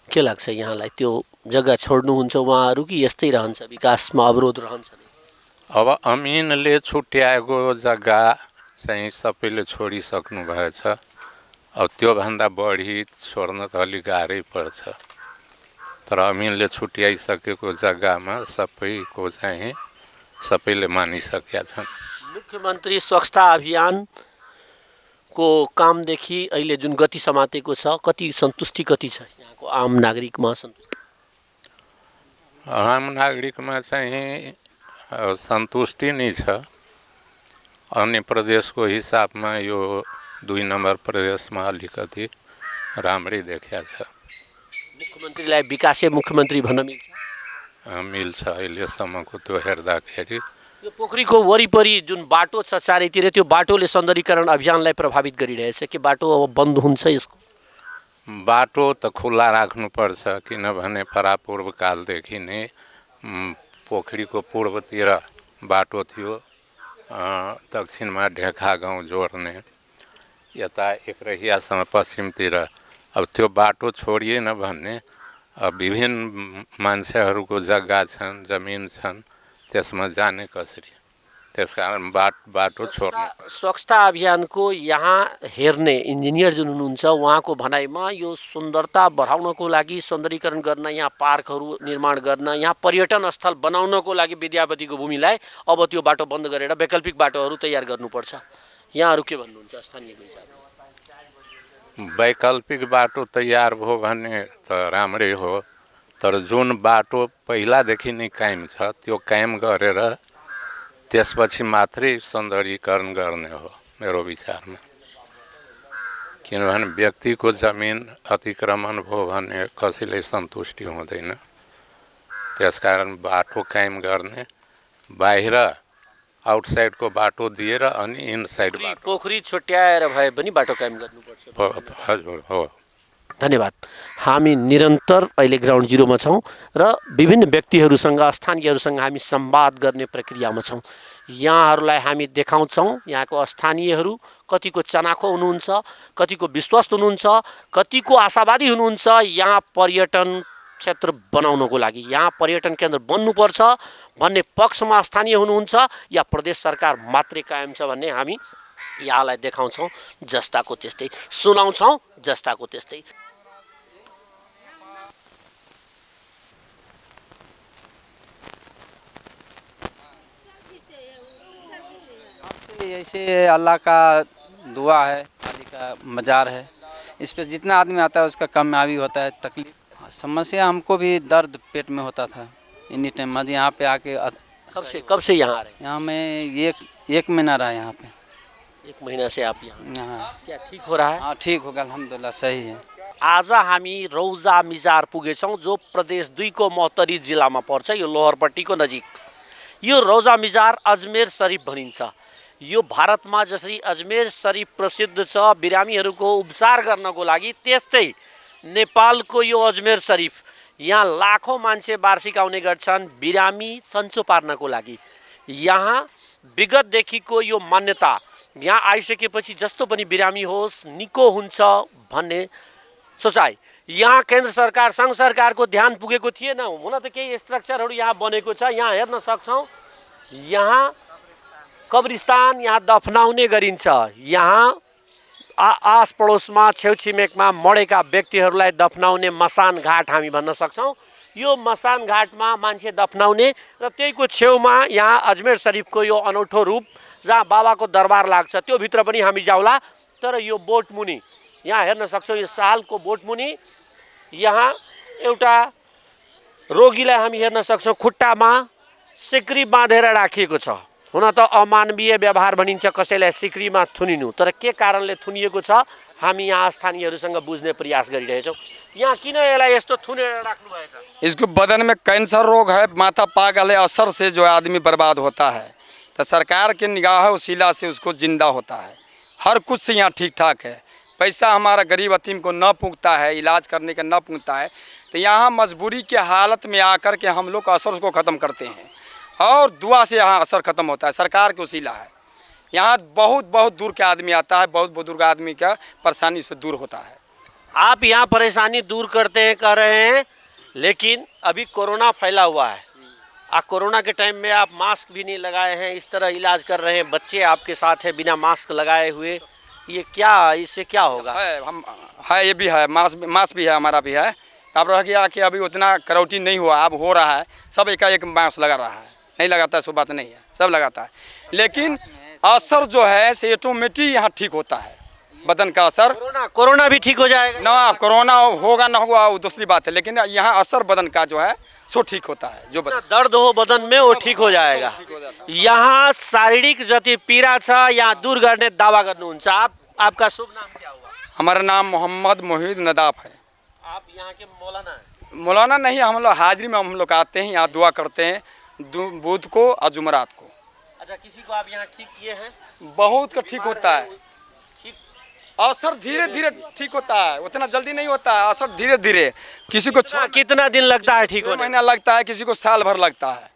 के लाग्छ यहाँलाई? त्यो जग्गा छोड्नुहुन्छ उहाँहरू कि यस्तै रहन्छ, विकासमा अवरोध रहन्छ? अब अमिनले छुट्याएको जग्गा चाहिँ सबैले छोडिसक्नु भएछ। अब त्योभन्दा बढी छोड्न त अलिक गाह्रै पर्छ, तर अमिनले छुट्याइसकेको जग्गामा सबैको चाहिँ सबैले मानिसकेका छन्। मुख्यमन्त्री स्वच्छता अभियानको कामदेखि अहिले जुन गति समातेको छ, कति सन्तुष्टि कति छ यहाँको आम नागरिकमा? सन्तुष्टि आम नागरिकमा चाहिँ सन्तुष्टि नै छ। अन्य प्रदेशको हिसाबमा यो 2 नम्बर प्रदेशमा अलिकति राम्रै देखिया छ। मुख्यमन्त्रीलाई विकासे मुख्यमन्त्री भन्न मिल्छ? मिल्छ अहिलेसम्मको त्यो हेर्दाखेरि। यो पोखरीको वरिपरि जुन बाटो छ चारैतिर, त्यो बाटोले सौन्दर्यीकरण अभियानलाई प्रभावित गरिरहेछ कि बाटो अब बन्द हुन्छ यसको? बाटो त खुल्ला राख्नुपर्छ, किनभने परापूर्व कालदेखि नै पोखरीको पूर्वतिर बाटो थियो, दक्षिणमा ढेका गाउँ जोड्ने, यता एकरहियासम्म पश्चिमतिर। अब त्यो बाटो छोडिएन भने विभिन्न मान्छेहरूको जग्गा छन्, जमिन छन्, त्यसमा जाने कसरी? त्यसकारण बाटो छोड्नु। स्वच्छता अभियानको यहाँ हेर्ने इन्जिनियर जुन हुनुहुन्छ उहाँको भनाइमा यो सुन्दरता बढाउनको लागि, सौन्दर्यीकरण गर्न, यहाँ पार्कहरू निर्माण गर्न, यहाँ पर्यटन स्थल बनाउनको लागि विद्यापतिको भूमिलाई अब त्यो बाटो बन्द गरेर वैकल्पिक बाटोहरू तयार गर्नुपर्छ। यहाँहरू के भन्नुहुन्छ स्थानीयको हिसाबले? वैकल्पिक बाटो तयार भयो भने त राम्रै हो, तर जुन बाटो पहिलादेखि नै कायम छ त्यो कायम गरेर त्यसपछि मात्रै सौन्दर्यीकरण गर्ने हो मेरो विचारमा। किनभने व्यक्तिको जमिन अतिक्रमण भयो भने कसैले सन्तुष्टि हुँदैन। त्यसकारण बाटो कायम गर्ने, बाहिर आउटसाइडको बाटो दिएर अनि इनसाइड बाटो, पोखरी छुट्याएर भए पनि बाटो कायम गर्नुपर्छ। हजुर हो। धन्यवाद। हामी निरन्तर अहिले ग्राउन्ड जिरोमा छौँ र विभिन्न व्यक्तिहरूसँग, स्थानीयहरूसँग हामी संवाद गर्ने प्रक्रियामा छौँ। यहाँहरूलाई हामी देखाउँछौँ यहाँको स्थानीयहरू कतिको चनाखो हुनुहुन्छ, कतिको विश्वस्त हुनुहुन्छ, कतिको आशावादी हुनुहुन्छ यहाँ पर्यटन क्षेत्र बनाउनको लागि, यहाँ पर्यटन केन्द्र बन्नुपर्छ भन्ने पक्षमा स्थानीय हुनुहुन्छ या प्रदेश सरकार मात्रै कायम छ भन्ने हामी यहाँलाई देखाउँछौँ। जस्ताको त्यस्तै सुनाउँछौँ, जस्ताको त्यस्तै। ऐसे अल्लाह का दुआ है, अली का मज़ार है, इस पे जितना आदमी आता है उसका कामयाबी होता है। तकलीफ समस्या हमको भी दर्द पेट में होता था एनी टाइम। यहाँ पे आके कब से यहाँ आ रहे हैं? यहाँ मैं एक महीना रहा यहाँ पे। 1 महीना से आप यहाँ? हाँ। क्या ठीक हो रहा है? हाँ ठीक हो गया, अल्हम्दुलिल्लाह सही है। आज हामी रौजा मिजार पुगेछौँ जो प्रदेश 2 को महोत्तरी जिल्लामा पर्छ, यो लोहरपट्टीको नजिक। यो रौजा मिजार अजमेर शरीफ भनिन्छ। यो भारतमा जसरी अजमेर शरीफ प्रसिद्ध छ बिरामीहरूको उपचार गर्नको लागि, त्यस्तै नेपालको यो अजमेर शरीफ यहाँ लाखौँ मान्छे वार्षिक आउने गर्छन् बिरामी सन्चो पार्नको लागि। यहाँ विगतदेखिको यो मान्यता, यहाँ आइसकेपछि जस्तो पनि बिरामी होस् निको हुन्छ भन्ने सोचाइ यहाँ केन्द्र सरकार, सङ्घ सरकारको ध्यान पुगेको थिएन। हुन त केही स्ट्रक्चरहरू यहाँ बनेको छ, यहाँ हेर्न सक्छौँ। यहाँ कब्रिस्तान यहाँ दफनाउने गरिन्छ। यहाँ आस पडोसमा छेउछिमेकमा मरेका व्यक्तिहरूलाई दफनाउने मसान घाट हामी भन्न सक्छौँ। यो मसान घाटमा मान्छे दफनाउने र त्यहीको छेउमा यहाँ अजमेर शरीफको यो अनौठो रूप जहाँ बाबाको दरबार लाग्छ त्यो भित्र पनि हामी जाउँला। तर यो बोटमुनि यहाँ हेर्न सक्छौँ, यो सालको बोटमुनि यहाँ एउटा रोगीलाई हामी हेर्न सक्छौँ खुट्टामा सिक्री बाँधेर राखिएको छ। हुन त अमानवीय व्यवहार भनिन्छ कसैलाई सिक्रीमा थुनिनु, तर के कारणले थुनिएको छ हामी यहाँ स्थानीयहरूसँग बुझ्ने प्रयास गरिरहेछौँ। यहाँ किन यसलाई यस्तो थुनेर राख्नु भएछ? इसको बदन में कैंसर रोग है, माथा पागल है, असर से जो आदमी बर्बाद होता है। तो सरकार के निगाह वसीला से उसको जिंदा होता है। हर कुछ से यहाँ ठीक ठाक है। पैसा हमारा गरीब यतीम को न पुगता है, इलाज करने का न पुगता है, तो यहाँ मजबूरी के हालत में आकर के हम लोग असर को ख़त्म करते हैं और दुआ से यहाँ असर ख़त्म होता है। सरकार के वसीला है। यहाँ बहुत दूर के आदमी आता है, बहुत बुजुर्ग आदमी का परेशानी से दूर होता है। आप यहाँ परेशानी दूर करते हैं, कर रहे हैं, लेकिन अभी कोरोना फैला हुआ है। कोरोना के टाइम में आप मास्क भी नहीं लगाए हैं, इस तरह इलाज कर रहे हैं, बच्चे आपके साथ हैं बिना मास्क लगाए हुए, ये क्या, इससे क्या होगा? है ये भी है, मास्क भी है, हमारा भी है। अब रह गया कि अभी उतना करौटी नहीं हुआ, अब हो रहा है, सब एक मास्क लगा रहा है। नहीं लगाता है सो बात नहीं है, सब लगाता है, लेकिन असर जो है से ऑटोमेटिक यहाँ ठीक होता है बदन का असर। कोरोना भी ठीक हो जाएगा ना, कोरोना होगा ना होगा वो दूसरी बात है, लेकिन यहाँ असर बदन का जो है सो ठीक होता है। जो दर्द हो बदन में वो ठीक हो जाएगा। यहाँ शारीरिक जति पीड़ा छ यहाँ दूर करने दावा गर्नुहुन्छ। आपका शुभ नाम क्या हुआ? हमारा नाम मोहम्मद मोहिद नदाफ है। आप यहाँ के मौलाना हैं? मौलाना नहीं, हम लोग हाजिरी में हम लोग आते हैं, यहाँ दुआ करते हैं बुध को और जुमरात को। अच्छा, किसी को आप यहाँ ठीक किए हैं? बहुत का ठीक होता है। ठीक असर धीरे धीरे ठीक होता है, उतना जल्दी नहीं होता है, असर धीरे धीरे। किसी को कितना दिन लगता है ठीक 6 होने? महीना लगता है, किसी को साल भर लगता है।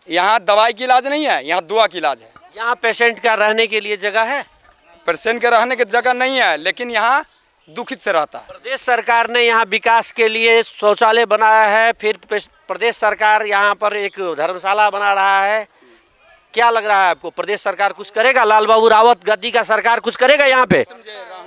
यहाँ दवाई की इलाज नहीं है, यहाँ दुआ की इलाज है। यहाँ पेशेंट का रहने के लिए जगह है? पेशेंट के रहने की जगह नहीं है, लेकिन यहाँ दुखित से रहता है। प्रदेश सरकार ने यहाँ विकास के लिए शौचालय बनाया है, फिर प्रदेश सरकार यहाँ पर एक धर्मशाला बना रहा है। क्या लग रहा है आपको, प्रदेश सरकार कुछ करेगा? लाल बाबू रावत गद्दी का सरकार कुछ करेगा यहाँ पे?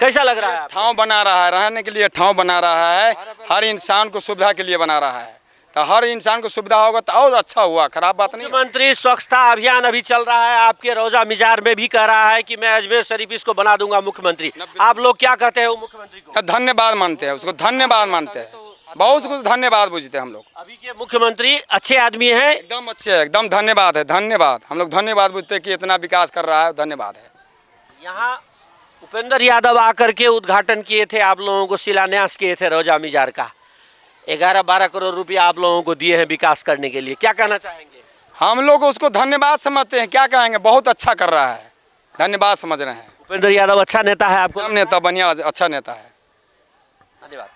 कैसा लग रहा है? ठाव बना रहा है, रहने के लिए ठाव बना रहा है, हर इंसान को सुविधा के लिए बना रहा है। तो हर इंसान को सुविधा होगा तो और अच्छा हुआ, खराब बात नहीं। मुख्यमंत्री स्वच्छता अभियान अभी चल रहा है, आपके रोजा मिजार में भी कह रहा है कि मैं अजमेर शरीफ इसको बना दूंगा मुख्यमंत्री। आप लोग क्या कहते हैं मुख्यमंत्री को? धन्यवाद मानते हैं उसको, धन्यवाद मानते हैं, बहुत कुछ धन्यवाद बुझते हैं हम लोग। अभी के मुख्यमंत्री अच्छे आदमी हैं, एकदम अच्छे है, एकदम धन्यवाद है, धन्यवाद। हम लोग धन्यवाद बुझते हैं कि इतना विकास कर रहा है, धन्यवाद है। यहाँ उपेंद्र यादव आकर के उद्घाटन किए थे, आप लोगों को शिलान्यास किए थे रोजा मिजार का। 11-12 करोड़ रुपया आप लोगों को दिए हैं विकास करने के लिए, क्या कहना चाहेंगे? हम लोग उसको धन्यवाद समझते हैं, क्या कहेंगे, बहुत अच्छा कर रहा है, धन्यवाद समझ रहे हैं। उपेंद्र यादव अच्छा नेता है आपको? नेता बढ़िया अच्छा नेता है, धन्यवाद।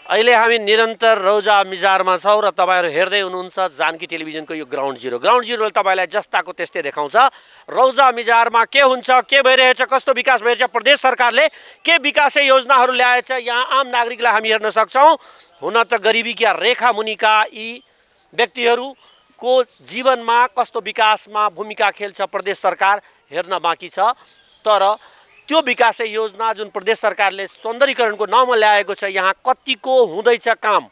अहिले हामी निरन्तर रौजा मिजारमा छौँ र तपाईँहरू हेर्दै हुनुहुन्छ जानकी टेलिभिजनको यो ग्राउन्ड जिरोले तपाईँलाई जस्ताको त्यस्तै देखाउँछ। रौजा मिजारमा के हुन्छ, के भइरहेछ, कस्तो विकास भइरहेछ, प्रदेश सरकारले के विकासे योजनाहरू ल्याएछ, यहाँ आम नागरिकलाई हामी हेर्न सक्छौँ। हुन त गरिबीका रेखा मुनिका यी व्यक्तिहरूको जीवनमा कस्तो विकासमा भूमिका खेल्छ प्रदेश सरकार हेर्न बाँकी छ। तर त्यो विकास योजना जुन प्रदेश सरकारले सौन्दर्यीकरणको नाममा ल्याएको छ, यहाँ कतिको हुँदैछ काम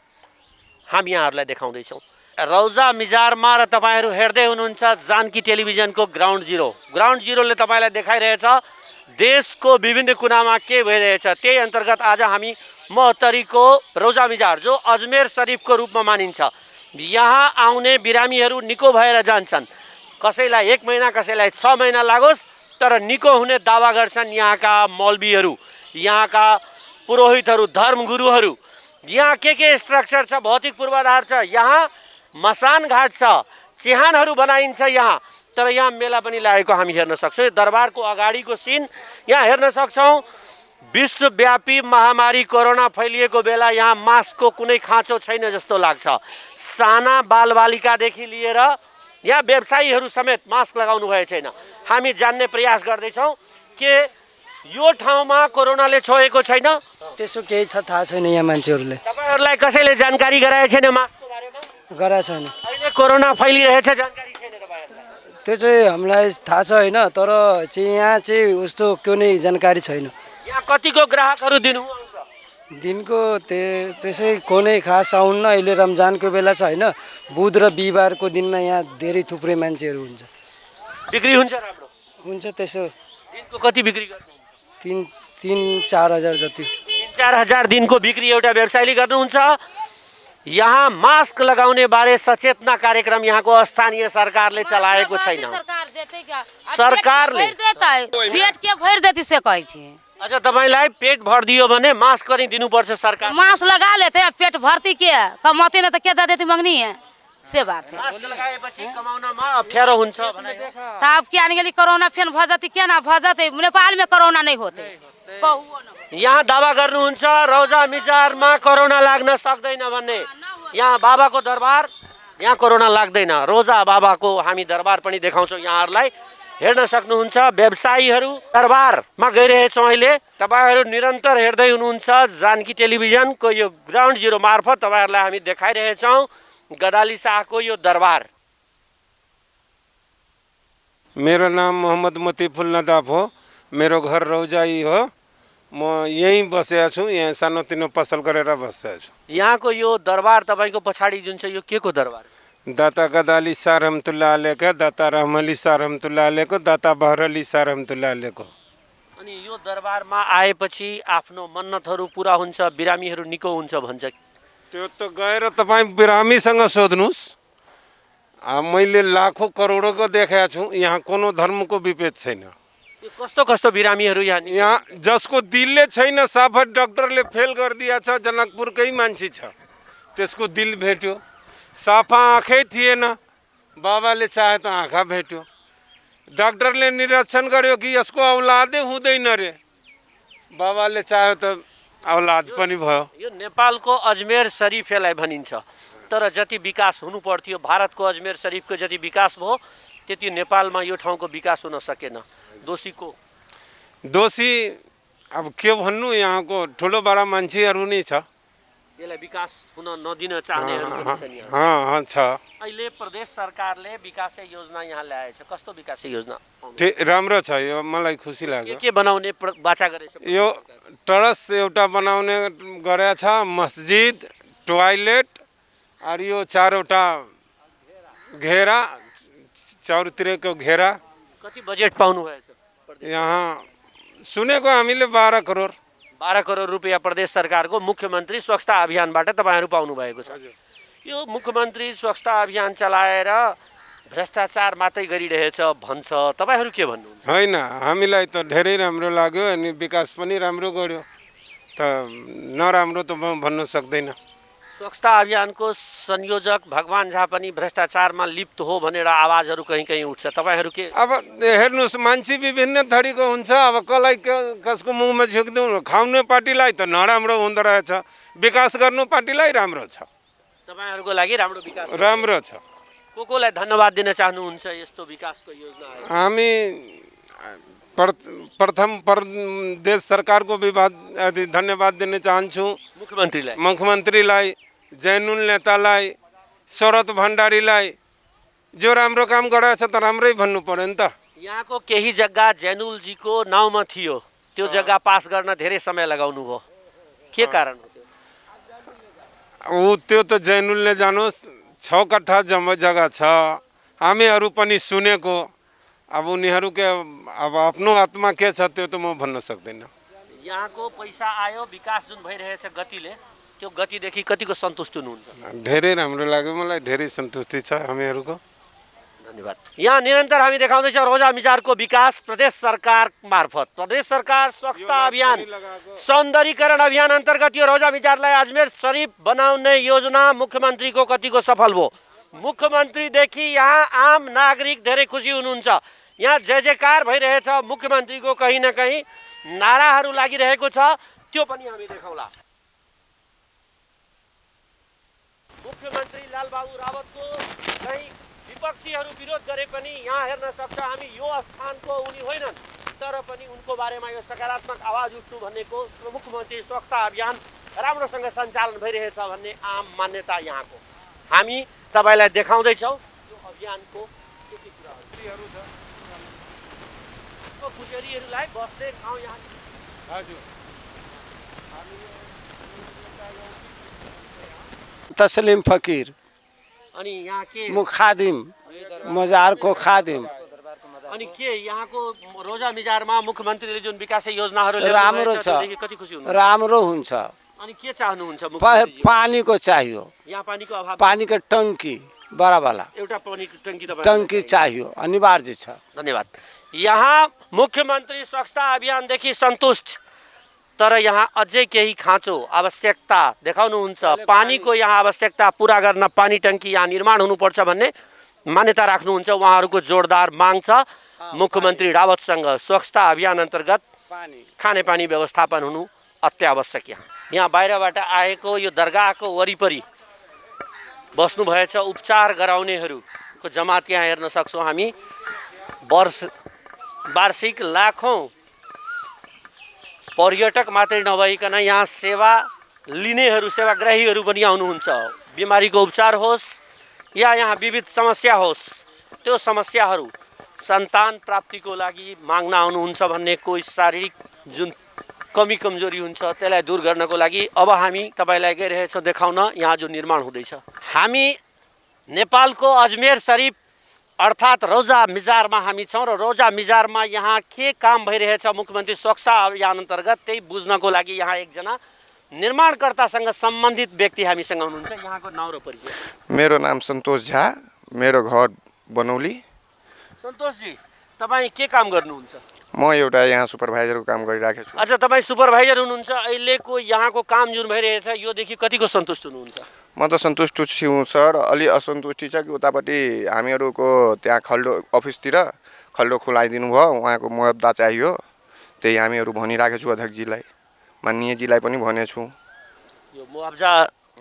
हामी यहाँहरूलाई देखाउँदैछौँ। रौजा मिजारमा र तपाईँहरू हेर्दै हुनुहुन्छ जानकी टेलिभिजनको ग्राउन्ड जिरोले तपाईँलाई देखाइरहेछ देशको विभिन्न कुनामा के भइरहेछ। त्यही अन्तर्गत आज हामी महोत्तरीको रौजा मिजार जो अजमेर शरीफको रूपमा मानिन्छ, यहाँ आउने बिरामीहरू निको भएर जान्छन्। कसैलाई 1 महिना, कसैलाई 6 महिना लागोस्, तर निको हुने दावा गर्छन् यहाँका मौलवीहरू, यहाँका पुरोहितहरू, धर्मगुरुहरू। यहाँ के स्ट्रक्चर छ, भौतिक पूर्वाधार छ, यहाँ मसान घाट छ, चिहानहरू बनाइन्छ यहाँ। तर यहाँ मेला पनि लागेको हामी हेर्न सक्छौँ। यो दरबारको अगाडिको सिन यहाँ हेर्न सक्छौँ। विश्वव्यापी महामारी कोरोना फैलिएको बेला यहाँ मास्कको कुनै खाँचो छैन जस्तो लाग्छ। साना बालबालिकादेखि लिएर यहाँ व्यवसायीहरू समेत मास्क लगाउनु भएको छैन। हामी जान्ने प्रयास गर्दैछौँ के यो ठाउँमा कोरोनाले छोएको छैन? त्यसो केही थाहा छैन यहाँ मान्छेहरूले। तपाईँहरूलाई कसैले जानकारी गराएको छैन मास्कको बारेमा? गराएको छैन। अहिले कोरोना फैलिरहेछ, जानकारी छैन तपाईँहरूलाई? त्यो चाहिँ हामीलाई थाहा छ होइन, तर चाहिँ यहाँ चाहिँ उस्तो कुनै जानकारी छैन। यहाँ कतिको ग्राहकहरू दिनुहुन्छ? दिनको त्यसै कुनै खास आउन्न। अहिले रमजानको बेला छ होइन, बुध र बिहिबारको दिनमा यहाँ धेरै थुप्रै मान्छेहरू हुन्छ। बिक्री हुन्छ राम्रो? हुन्छ। त्यसो दिनको कति बिक्री गर्नुहुन्छ? 3-4 हजार जति। 3-4 हजार दिनको बिक्री एउटा व्यवसायीले गर्नुहुन्छ। यहाँ मास्क लगाउने बारे सचेतना कार्यक्रम यहाँको स्थानीय सरकारले चलाएको छैन। सरकारले पेट के भरि देती से कहै छी। अच्छा, तपाईलाई पेट भरिदियो भने मास्क पनि दिनुपर्छ सरकार। मास्क लगा लेते हैं, पेट भरती के कमाते न त के देती मंगनी है, से बात है। मास्क लगाएपछि कमाउनमा अप्ठ्यारो हुन्छ भने त अब क्या निकली कोरोना फेन भ जाती, क्या ना भ जाते। नेपाल में कोरोना नहीं होते। यहाँ दावा गर्नुहुन्छ रौजा मिजारमा कोरोना लाग्न सक्दैन भन्ने। यहाँ बाबाको दरबार, यहाँ कोरोना लाग्दैन। रोजा बाबाको हामी दरबार पनि देखाउँछौँ यहाँहरूलाई, हेर्न सक्नुहुन्छ। व्यवसायीहरू दरबारमा गइरहेछौँ अहिले। तपाईँहरू निरन्तर हेर्दै हुनुहुन्छ जानकी टेलिभिजनको यो ग्राउन्ड जिरो मार्फत तपाईँहरूलाई हामी देखाइरहेछौँ गदाली शाहको यो दरबार। मेरो नाम मोहम्मद मतिफुल नदाफ हो। मेरो घर रौजाई हो। म यहीँ बसेको छु, यहाँ सानोतिनो पसल गरेर बसेको छु। यहाँको यो दरबार तपाईँको पछाडि जुन छ यो के को दरबार? दाता गदाली शाह रहमतुल्लाह अलैह, दाता रहमली शाह रहमतुल्लाह अलैह, दाता बहरली शाह रहमतुल्लाह अलैह। अनि यो दरबारमा आएपछि आफ्नो मन्नतहरू पुरा हुन्छ, बिरामीहरू निको हुन्छ भन्छ। त्यो त गएर तपाईँ बिरामीसँग सोध्नुहोस्। मैले लाखौँ करोडोको देखाएको छु। यहाँ कोनो धर्मको विभेद छैन। कस्तो कस्तो बिरामीहरू यहाँ जसको दिलले छैन, साफा डक्टरले फेल गरिदिया छ, जनकपुरकै मान्छे छ, त्यसको दिल भेट्यो। साफा आँखै थिएन, बाबाले चाहे त आँखा भेट्यो। डक्टरले निरीक्षण गर्यो कि यसको औलादै हुँदैन रे, बाबाले चाह्यो त औलाद पनि भयो। यो नेपालको अजमेर शरीफलाई भनिन्छ, तर जति विकास हुनु पर्थ्यो भारतको अजमेर शरीफको जति विकास भयो त्यति नेपालमा यो ठाउँको विकास हुन सकेन। दोषी को? दोषी अब के भन्नु, यहाँको ठुलो बडा मान्छेहरू नै छ। यसलाई विकास हुन नदिन चाहनेहरू पनि छन् यहाँ। छ। अहिले प्रदेश सरकारले विकास योजना यहाँ ल्याएछ, कस्तो विकास योजना? राम्रो छ, यो मलाई खुसी लाग्यो। के बनाउने बाचा गरेछ? यो टरस एउटा बनाउने गरेछ, मस्जिद, टोयलेट और यो 4वटा घेरा, चारतिरको घेरा। कति बजेट पाउनु भएछ? यहाँ सुनेको हामीले 12 करोड। 12 करोड रुपियाँ प्रदेश सरकारको मुख्यमन्त्री स्वच्छता अभियानबाट तपाईहरू पाउनु भएको छ। यो मुख्यमन्त्री स्वच्छता अभियान चलाएर भ्रष्टाचार मात्रै गरिरहेछ भन्छ, तपाईहरू के भन्नुहुन्छ? होइन, हामीलाई त धेरै राम्रो लाग्यो अनि विकास पनि राम्रो गर्यो, त नराम्रो त म भन्न सक्दैन। स्वच्छता अभियानको संयोजक भगवान झा पनि भ्रष्टाचारमा लिप्त हो भनेर आवाजहरू कहीँ कहीँ उठ्छ, तपाईहरू के? अब हेर्नुहोस्, मान्छे विभिन्न थरीको हुन्छ। अब कसलाई कसको मुखमा झिक्दिउँ, खाउने पार्टीलाई त नराम्रो हुँदो रहेछ, विकास गर्नु पार्टीलाई राम्रो छ। तपाईहरूको लागि राम्रो विकास राम्रो छ। कोलाई धन्यवाद दिन चाहनुहुन्छ यस्तो विकासको योजना? हामी प्रथम प्रदेश सरकारको धन्यवाद दिन चाहन्छु, मुख्यमन्त्रीलाई, जैनुल नेतालाई, शरद भण्डारीलाई। जो राम्रो काम गरेछ त राम्रै भन्नु पर्यो नि त। यहाँको केही जग्गा जैनुलजीको नाउँमा थियो, त्यो जग्गा पास गर्न धेरै समय लगाउनु भयो, के कारण हो त्यो? त्यो त जैनुलले जानुहोस्, 6 कट्ठा जग्गा छ, हामीहरू पनि सुनेको। अब उनीहरूको अब आफ्नो आत्मा के छ त्यो त म भन्न सक्दैन। यहाँको पैसा आयो, विकास जुन भइरहेछ गतिले, त्यो गतिदेखि कतिको सन्तुष्ट हुनुहुन्छ? धेरै राम्रो लाग्यो, मलाई धेरै सन्तुष्टि छ हामीहरूको। धन्यवाद। यहाँ निरन्तर हामी देखाउँदैछौँ रोजा मिजारको विकास प्रदेश सरकार मार्फत। प्रदेश सरकार स्वच्छता अभियान, सौन्दर्यीकरण अभियान अन्तर्गत यो रोजा मिजारलाई अजमेर शरीफ बनाउने योजना मुख्यमन्त्रीको कतिको सफल भयो? मुख्यमन्त्रीदेखि यहाँ आम नागरिक धेरै खुसी हुनुहुन्छ। यहाँ जय जयकार भइरहेछ, मुख्यमन्त्रीको कहीँ न कहीँ नाराहरू लागिरहेको छ, त्यो पनि हामी देखाउँला। मुख्यमन्त्री लालबाबु रावतको कहीँ विपक्षीहरू विरोध गरे पनि यहाँ हेर्न सक्छ हामी, यो स्थानको उनी होइनन्, तर पनि उनको बारेमा यो सकारात्मक आवाज उठ्नु भनेको मुख्यमन्त्री स्वच्छता अभियान राम्रोसँग सञ्चालन भइरहेछ भन्ने आम मान्यता यहाँको। हामी तपाईलाई देखाउँदैछौँ यो अभियानको के कुराहरू छ। पुजारीहरूलाई बस्ने ठाउँ यहाँ। हजुर, तस्लिम फकीर अनि यहाँ के खादिम, मजारको खादिम। अनि के यहाँको रोजा मिजारमा मुख्यमन्त्रीले जुन विकास योजनाहरू राम्रो छ, कति खुसी हुनुहुन्छ? राम्रो हुन्छ। अनि के चाहनुहुन्छ? पानीको चाहियो, यहाँ पानीको अभाव, पानीको टंकी बराबर एउटा पानी टंकी चाहियो, अनिवार्य छ। धन्यवाद। यहाँ मुख्यमन्त्री स्वच्छता अभियानदेखि सन्तुष्ट, तर यहाँ अझै केही खाँचो आवश्यकता देखाउनुहुन्छ। पानीको यहाँ आवश्यकता पुरा गर्न पानी टंकी यहाँ निर्माण हुनुपर्छ भन्ने मान्यता राख्नुहुन्छ। उहाँहरूको जोरदार माग छ मुख्यमन्त्री रावतसँग। स्वच्छता अभियान अन्तर्गत खानेपानी व्यवस्थापन हुनु अत्यावश्यक। यहाँ बाहिरबाट आएको यो दरगाहको वरिपरि बस्नुभएछ उपचार गराउनेहरूको जमात यहाँ हेर्न सक्छौँ हामी। वार्षिक लाखौँ पर्यटक मात्रै नभइकन यहाँ सेवा लिनेहरू, सेवाग्राहीहरू पनि आउनुहुन्छ। बिमारीको उपचार होस् या यहाँ विविध समस्या होस्, त्यो समस्याहरू सन्तान प्राप्तिको लागि माग्न आउनुहुन्छ भन्ने कोही शारीरिक जुन कमी कमजोरी हुन्छ त्यसलाई दूर गर्नको लागि अब हामी तपाईलाई गइरहेछौँ देखाउन यहाँ जो निर्माण हुँदैछ। हामी नेपालको अजमेर शरीफ अर्थात् रोजा मिजारमा हामी छौँ र रोजा मिजारमा यहाँ के काम भइरहेछ मुख्यमन्त्री स्वच्छता अभियान अन्तर्गत त्यही बुझ्नको लागि यहाँ एकजना निर्माणकर्तासँग सम्बन्धित व्यक्ति हामीसँग हुनुहुन्छ। यहाँको नाउँ र परिचय? मेरो नाम सन्तोष झा, मेरो घर बनौली। सन्तोषजी, तपाईँ के काम गर्नुहुन्छ? म एउटा यहाँ सुपरभाइजरको काम गरिरहेको छु। अच्छा, तपाईँ सुपरभाइजर हुनुहुन्छ। अहिलेको यहाँको काम जुन भइरहेछ योदेखि कतिको सन्तुष्ट हुनुहुन्छ? म त सन्तुष्ट छु सर, अलि असन्तुष्टि छ कि उतापट्टि हामीहरूको त्यहाँ खल्डो अफिसतिर खल्डो खुलाइदिनु भयो, उहाँको मुआवजा चाहियो। त्यही हामीहरू भनिराखेको छु अध्यक्षजीलाई, माननीयजीलाई पनि भनेछु। यो मुआब्जा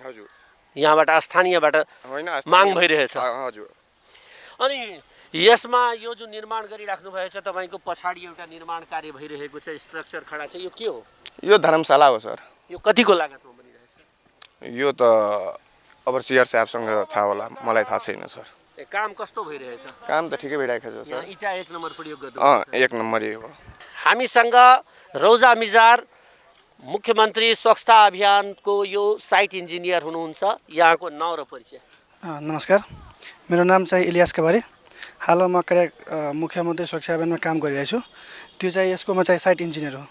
हजुर यहाँबाट स्थानीयबाट होइन माग भइरहेछ। हजुर। अनि यसमा यो जुन निर्माण गरिराख्नु भएको छ तपाईँको पछाडि एउटा निर्माण कार्य भइरहेको छ, स्ट्रक्चर खडा छ, यो के हो? यो धर्मशाला हो सर। यो कतिको लागतमा बनिरहेछ? यो त अब सिआर साहबसँग थाहा होला, मलाई थाहा छैन सर। काम कस्तो भइरहेछ? काम त ठिकै भइरहेको छ सर। इटा 1 नम्बर प्रयोग गर्नु? 1 नम्बर हो। हामीसँग रौजा मिजार मुख्यमन्त्री स्वच्छता अभियानको यो साइट इन्जिनियर हुनुहुन्छ, यहाँको नाउँ र परिचय? नमस्कार, मेरो नाम चाहिँ इलियास कबारे। हाल म मुख्यमन्त्री स्वच्छता अभियानमा काम गरिरहेको छु। त्यो चाहिँ यसको म चाहिँ साइट इन्जिनियर हो।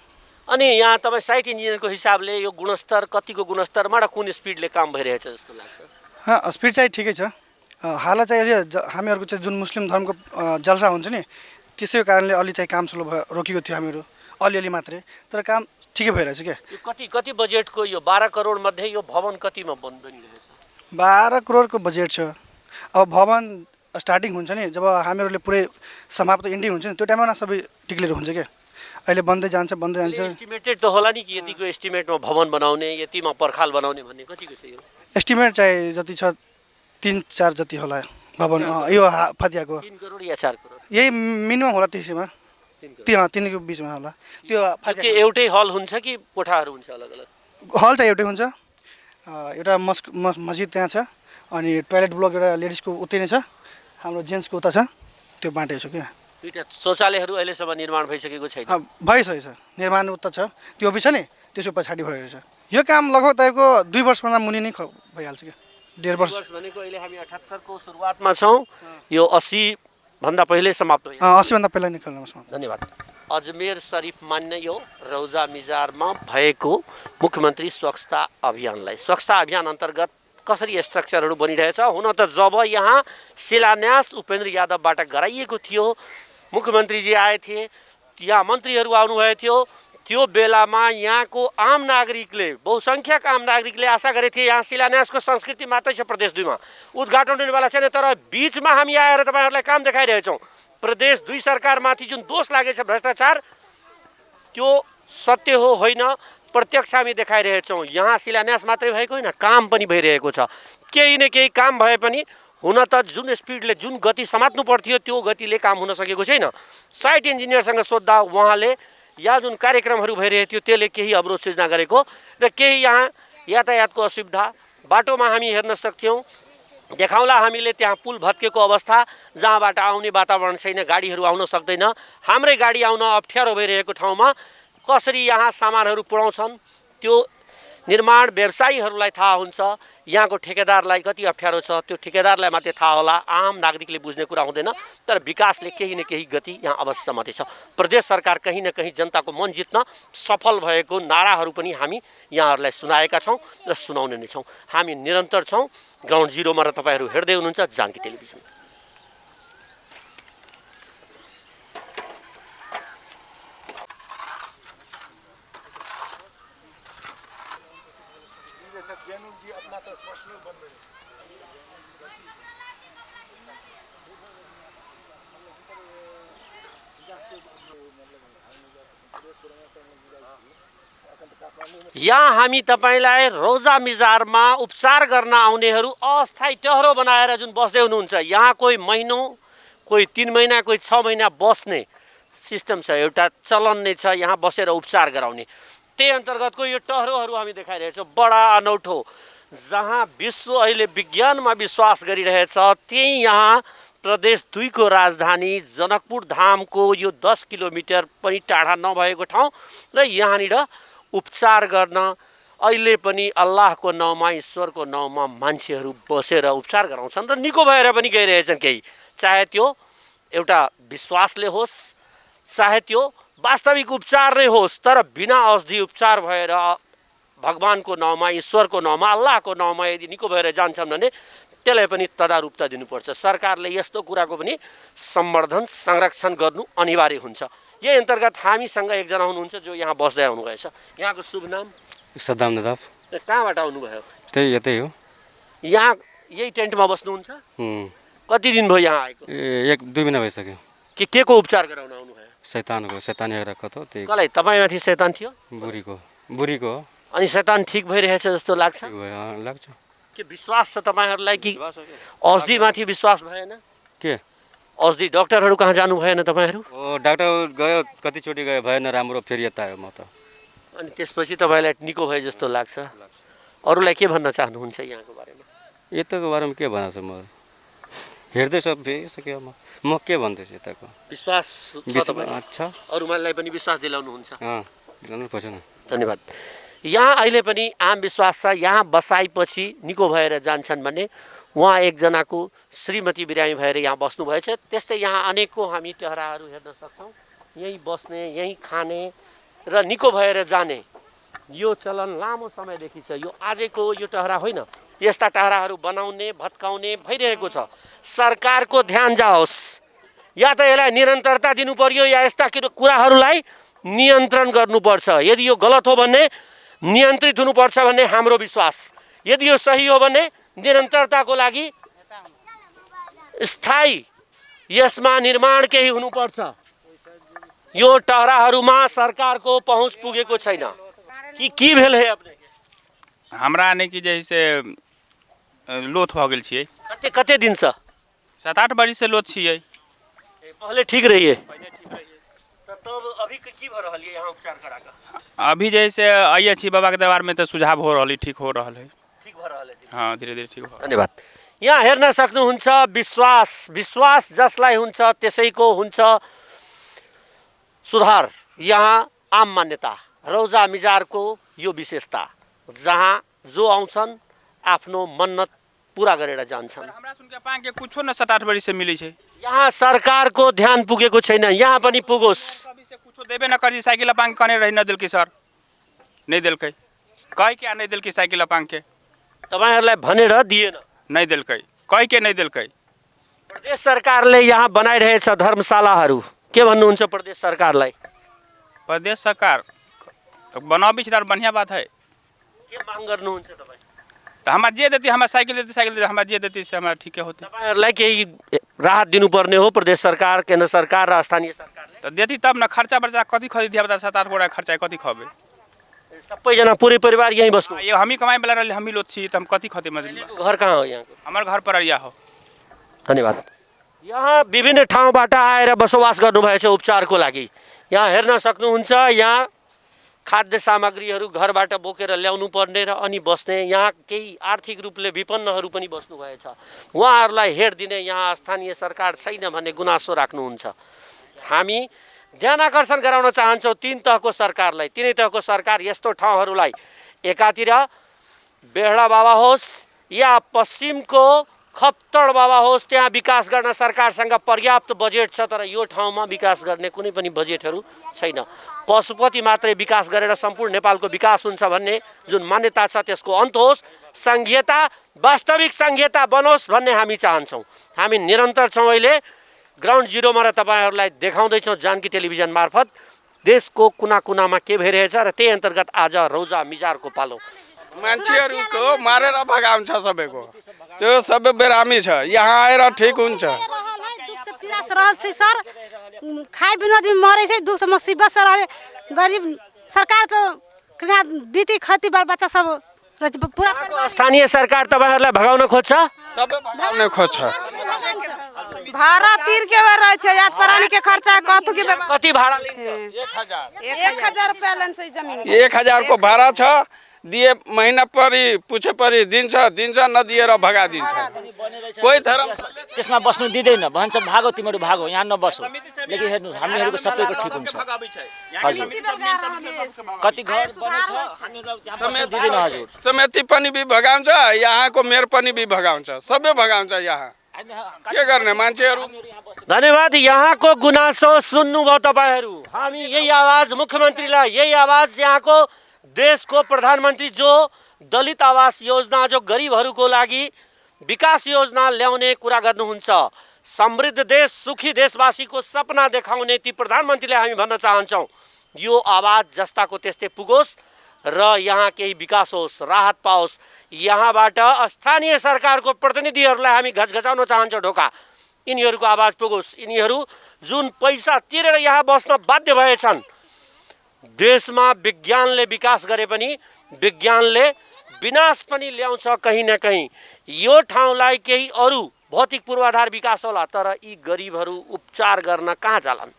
अनि यहाँ तपाईँ साइट इन्जिनियरको हिसाबले यो गुणस्तर कतिको गुणस्तरमा र कुन स्पिडले काम भइरहेछ जस्तो लाग्छ? स्पिड चाहिँ ठिकै छ। हाल चाहिँ अहिले हामीहरूको चाहिँ जुन मुस्लिम धर्मको जलसा हुन्छ नि, त्यसैको कारणले अलि चाहिँ काम स्लो भयो, रोकेको थियो हामीहरू अलिअलि मात्रै, तर काम ठिकै भइरहेछ क्या। यो कति बजेटको यो 12 करोड मध्ये यो भवन कतिमा बनिरहेछ? 12 करोडको बजेट छ। अब भवन स्टार्टिङ हुन्छ नि, जब हामीहरूले पुरै समाप्त इन्डिङ हुन्छ नि, त्यो टाइममा सबै टिक्लियर हुन्छ क्या। अहिले बन्दै जान्छ। एस्टिमेटेड त होला नि कि यतिको एस्टिमेटमा भवन बनाउने, यतिमा पर्खाल बनाउने भन्ने कतिको छ यो? एस्टिमेट चाहिँ जति छ 3-4 जति होला भवन यो फतियाको। 3 करोड या 4 करोड? यही मिनिमम होला त्यसैमा, 3को बिचमा होला। त्यो एउटै हल हुन्छ कि कोठाहरू हुन्छ अलग अलग? हल चाहिँ एउटै हुन्छ। एउटा मस्जिद त्यहाँ छ, अनि टोयलेट ब्लक एउटा लेडिजको उतै नै छ, हाम्रो जेन्ट्सको उता छ, त्यो बाँटेको छु क्या। दुईटा शौचालयहरू अहिलेसम्म निर्माण भइसकेको छैन? भइसकेको छ, निर्माण उता छ, त्यो अफिस छ नि, त्यसको पछाडि भइरहेछ। यो काम लगभग तपाईँको 2 वर्षभन्दा मुनि नै भइहाल्छ क्या। 1.5 वर्ष भनेको अहिले हामी 78 को सुरुवातमा छौँ, यो 80 भन्दा पहिले समाप्त भयो। 80 भन्दा पहिला नै समाप्त। धन्यवाद। अजमेर शरीफ मान्य यो रौजा मिजारमा भएको मुख्यमन्त्री स्वच्छता अभियानलाई, स्वच्छता अभियान अन्तर्गत कसरी स्ट्रक्चरहरू बनिरहेछ? हुन त जब यहाँ शिलान्यास उपेन्द्र यादवबाट गराइएको थियो, मुख्यमन्त्रीजी आए थिए, यहाँ मन्त्रीहरू आउनुभएको थियो, त्यो बेलामा यहाँको आम नागरिकले, बहुसङ्ख्यक आम नागरिकले आशा गरेको थिए यहाँ शिलान्यासको संस्कृति मात्रै छ प्रदेश 2 मा, उद्घाटन हुनेवाला छैन। तर बिचमा हामी आएर तपाईँहरूलाई काम देखाइरहेछौँ। प्रदेश 2 सरकारमाथि जुन दोष लागेछ भ्रष्टाचार, त्यो सत्य हो होइन, प्रत्यक्ष हामी देखाइरहेछौँ। यहाँ शिलान्यास मात्रै भएको होइन, काम पनि भइरहेको छ। केही न केही काम भए पनि हुन त जुन स्पिडले, जुन गति समात्नु पर्थ्यो त्यो गतिले काम हुन सकेको छैन। साइट इन्जिनियरसँग सोद्धा उहाँले यहाँ जुन कार्यक्रमहरू भइरहेको थियो त्यसले केही अवरोध सिर्जना गरेको र केही यहाँ यातायातको असुविधा, बाटोमा हामी हेर्न सक्थ्यौँ, देखाउँला हामीले त्यहाँ पुल भत्केको अवस्था, जहाँबाट आउने वातावरण छैन, गाडीहरू आउन सक्दैन। हाम्रै गाडी आउन अप्ठ्यारो भइरहेको ठाउँमा कसरी यहाँ सामानहरू पुर्याउँछन् त्यो निर्माण व्यवसायीहरूलाई थाहा हुन्छ, यहाँको ठेकेदारलाई कति अप्ठ्यारो छ त्यो ठेकेदारलाई मात्रै थाहा होला, आम नागरिकले बुझ्ने कुरा हुँदैन। तर विकासले केही न केही गति यहाँ अवश्य मात्रै छ। प्रदेश सरकार कहीँ न कहीँ जनताको मन जित्न सफल भएको नाराहरू पनि हामी यहाँहरूलाई सुनाएका छौँ र सुनाउने नै छौँ। हामी निरन्तर छौँ ग्राउन्ड जिरोमा र तपाईँहरू हेर्दै हुनुहुन्छ जानकी टेलिभिजन। यहाँ हामी तपाईँलाई रौजा मिजारमा उपचार गर्न आउनेहरू अस्थायी टहरो बनाएर जुन बस्दै हुनुहुन्छ, यहाँ कोही महिनौँ, कोही 3 महिना, कोही 6 महिना बस्ने सिस्टम छ, एउटा चलन नै छ यहाँ बसेर उपचार गराउने। त्यही अन्तर्गतको यो टहरोहरू हामी देखाइरहेछौँ। बडा अनौठो, जहाँ विश्व अहिले विज्ञानमा विश्वास गरिरहेछ, त्यही यहाँ प्रदेश 2 को राजधानी जनकपुर धामको यो 10 किलोमिटर पनि टाढा नभएको ठाउँ र यहाँनिर उपचार गर्न अहिले पनि अल्लाहको नाउँमा, ईश्वरको नाउँमा मान्छेहरू बसेर उपचार गराउँछन् र निको भएर पनि गइरहेछन्। केही चाहे त्यो एउटा विश्वासले होस्, चाहे त्यो वास्तविक उपचार नै होस्, तर बिना औषधि उपचार भएर भगवानको नाउँमा, ईश्वरको नाउँमा, अल्लाहको नाउँमा यदि निको भएर जान्छन् भने त्यसलाई पनि तदारुपता दिनुपर्छ। सरकारले यस्तो कुराको पनि सम्वर्धन, संरक्षण गर्नु अनिवार्य हुन्छ। यही अन्तर्गत हामीसँग एकजना हुनुहुन्छ जो यहाँ बस्दै आउनुभएछ। यहाँको शुभ नाम? सद्दाम नदाफ। कहाँबाट आउनुभयो? त्यही यतै हो। यहाँ यही टेन्टमा बस्नुहुन्छ? कति दिन भयो यहाँ आएको? 1-2 महिना भइसक्यो। के को उपचार गराउन आउनुभयो? शैतानी हेरेर कतो त्यही कसलाई तपाईँमाथि शैतान थियो? बुढीको हो। अनि शैतान ठिक भइरहेछ जस्तो लाग्छ? लाग्छ। के विश्वास छ तपाईँहरूलाई कि औषधिमाथि विश्वास भएन? के औषधि डक्टरहरू कहाँ जानु भएन तपाईँहरू? डाक्टर गयो कतिचोटि गयो भएन राम्रो, फेरि यता आयो म त। अनि त्यसपछि तपाईँलाई निको भए जस्तो लाग्छ? अरूलाई के भन्न चाहनुहुन्छ यहाँको बारेमा? यताको बारेमा के भन्छ म हेर्दैछ भइसक्यो म के भन्दैछु यताको विश्वास छ तपाईँलाई? छ। अरूलाई पनि विश्वास दिलाउनुहुन्छ? दिलाउनु पर्छ न। धन्यवाद। यहाँ अहिले पनि आम विश्वास छ यहाँ बसाएपछि निको भएर जान्छन् भन्ने। उहाँ एकजनाको श्रीमती बिरामी भएर यहाँ बस्नुभएछ। त्यस्तै यहाँ अनेकको हामी टहराहरू हेर्न सक्छौँ। यहीँ बस्ने, यहीँ खाने र निको भएर जाने यो चलन लामो समयदेखि छ। यो आजको यो टहरा होइन, यस्ता टहराहरू बनाउने भत्काउने भइरहेको छ। सरकारको ध्यान जाओस्, या त यसलाई निरन्तरता दिनु पर्यो या यस्ता कुराहरूलाई नियन्त्रण गर्नुपर्छ। यदि यो गलत हो भने नियन्त्रित हुनुपर्छ भन्ने हाम्रो विश्वास। यदि यो सही हो भने निरन्तरताको लागि स्थायी यसमा निर्माण केही हुनुपर्छ। यो टहराहरूमा सरकारको पहुँच पुगेको छैन कि भेल है अपने? हमरा आने की जैसे लोथ हो गेल छियै। कते दिन से? 7-8 बरिस से लोथ छियै। पहले ठीक रहिए? तब अभी की भ रहल है यहाँ उपचार करा के? अभी जैसे आइए छी बाबा के दरबार में तो सुझाव हो रहल है, ठीक हो रहल है। ठीक भ रहल है? हाँ, धीरे-धीरे ठीक हो। धन्यवाद। यहाँ हेर्न सक्नुहुन्छ विश्वास जसलाई हुन्छ त्यसैको हुन्छ सुधार। यहाँ आम मान्यता रौजा मिजारको यो विशेषता, जहाँ जो आउँछन् आफ्नो मन्नत पूरा गरेर जान्छन्। हमरा सुनके पाके कुछो न 7-8 बरिस से मिलै छै। यहाँ सरकारको ध्यान पुगेको छैन, यहाँ पनि पुगोस्। सबै से कुछो देबे न करी, साइकिल पाके कने रहि न देलकै सर, नै देलकै। कहि के नै देलकै साइकिल पाके? तपाईहरुलाई भनेर दिएन? नै देलकै, कहि के नै देलकै। प्रदेश सरकारले यहाँ बनाइरहेछ धर्मशालाहरू, के भन्नुहुन्छ प्रदेश सरकारलाई? प्रदेश सरकार बनाबी छ त बढ़िया बात है। के माग गर्नुहुन्छ तपाई? त हमरा जे देती, हमरा साइकिल देती, हमरा जे देती से हमरा ठीकै होते। तपाईहरुलाई केही राहत दिनुपर्ने हो प्रदेश सरकार, केन्द्र सरकार र स्थानीय सरकारले? त देती तब न, खर्चा बर्चा कति खरी दिया बता 7-8 गोडा खर्चा कति खबे? सबैजना पूरै परिवार यही बस्नु? यो हामी कमाइ वाला रहले, हामी लोग छी त हम कति खते मतलब। घर कहाँ हो यहाँको? हमर घर पररिया हो। धन्यवाद। यहाँ विभिन्न ठाउँबाट आएर बसोबास गर्नुभएछ उपचारको लागि। यहाँ हेर्न सक्नुहुन्छ यहाँ खाद्य सामग्रीहरू घरबाट बोकेर ल्याउनु पर्ने र अनि बस्ने, यहाँ केही आर्थिक रूपले विपन्नहरू पनि बस्नुभएछ। उहाँहरूलाई हेर दिने यहाँ स्थानीय सरकार छैन भन्ने गुनासो राख्नुहुन्छ। हामी ध्यान आकर्षण गराउन चाहन्छौँ तीन तहको सरकारलाई। तीनै तहको सरकार यस्तो ठाउँहरूलाई, एकातिर बेहडा बाबा होस् या पश्चिमको खप्तड बाबा होस्, त्यहाँ विकास गर्न सरकारसँग पर्याप्त बजेट छ, तर यो ठाउँमा विकास गर्ने कुनै पनि बजेटहरू छैन। पशुपति मात्रै विकास गरेर सम्पूर्ण नेपालको विकास हुन्छ भन्ने जुन मान्यता छ त्यसको अन्त होस्, संघीयता वास्तविक संघीयता बनोस् भन्ने हामी चाहन्छौँ। हामी निरन्तर छौँ। अहिले ग्राउन्ड जिरोमा र तपाईहरुलाई देखाउँदैछौँ जानकी टेलिभिजन मार्फत देशको कुना कुनामा के भइरहेछ र त्यही अन्तर्गत आज रौजा मिजारको पालो। मान्छेहरूको मारेर भगाउँछ सबैको, त्यो सबै बेरामी छ, यहाँ आएर ठीक हुन्छ। दुख से पीड़ास रहल छै सर, खाइ बिना आदमी मरै छै, दुख से मुसीबत से रहल गरीब। सरकार तो कहाँ दीदी खती बाल बच्चा सब पूरा स्थानीय सरकार तपाईहरुलाई भगाउन खोज्छ? सबै भगाउन खोज्छ। भाड़ा तीर के बेर रहे छै, आठ परानी के खर्चा कथु के कति भाड़ा लिन्छ? 1000 रुपैया लेन छै जमीन। 1000 को भाड़ा छ, दिए महीना परी पूछे परी दिन्छ न दिएर भगा दिन्छ। कोही धर्म त्यसमा बस्नु दिदैन, भन्छ भागो तिमीहरू भागो, यहाँ नबसो। लेकिन हेर्नु हामीहरूको सबैको ठीक हुन्छ। हजुर कति घर बनेछ हामीहरूलाई त्यहाँ बस्नु दिदैन। हजुर समिति पनि भी भगाउँछ, यहाँको मेयर पनि भी भगाउँछ, सबै भगाउँछ। यहाँ के गर्ने मान्छेहरू? धन्यवाद। यहाँको गुनासो सुन्नुभयो तपाईहरु। हामी यही आवाज मुख्यमन्त्रीलाई, यही आवाज यहाँको देशको प्रधानमन्त्री जो दलित आवास योजना, जो गरिबहरूको लागि विकास योजना ल्याउने कुरा गर्नुहुन्छ, समृद्ध देश सुखी देशवासीको सपना देखाउने ती प्रधानमन्त्रीले हामी भन्न चाहन्छौँ यो आवाज जस्ताको त्यस्तै पुगोस् र यहाँ केही विकास होस्, राहत पाओस्। यहाँबाट स्थानीय सरकारको प्रतिनिधिहरूलाई हामी घचघचाउन चाहन्छौँ ढोका। यिनीहरूको आवाज पुगोस्। यिनीहरू जुन पैसा तिरेर यहाँ बस्न बाध्य भएछन्, देशमा विज्ञानले विकास गरे पनि विज्ञानले विनाश पनि ल्याउँछ कहीँ न कहीँ। यो ठाउँलाई केही अरू भौतिक पूर्वाधार विकास होला, तर यी गरिबहरू उपचार गर्न कहाँ जालान्?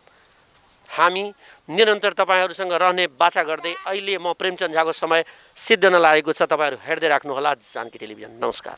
हामी निरन्तर तपाईहरुसँग रहने बाचा गर्दै अहिले म प्रेमचन्द झाको समय सिद्धिन लागेको छ। तपाईहरु हेर्दै राख्नुहोला जानकी टेलिभिजन। नमस्कार।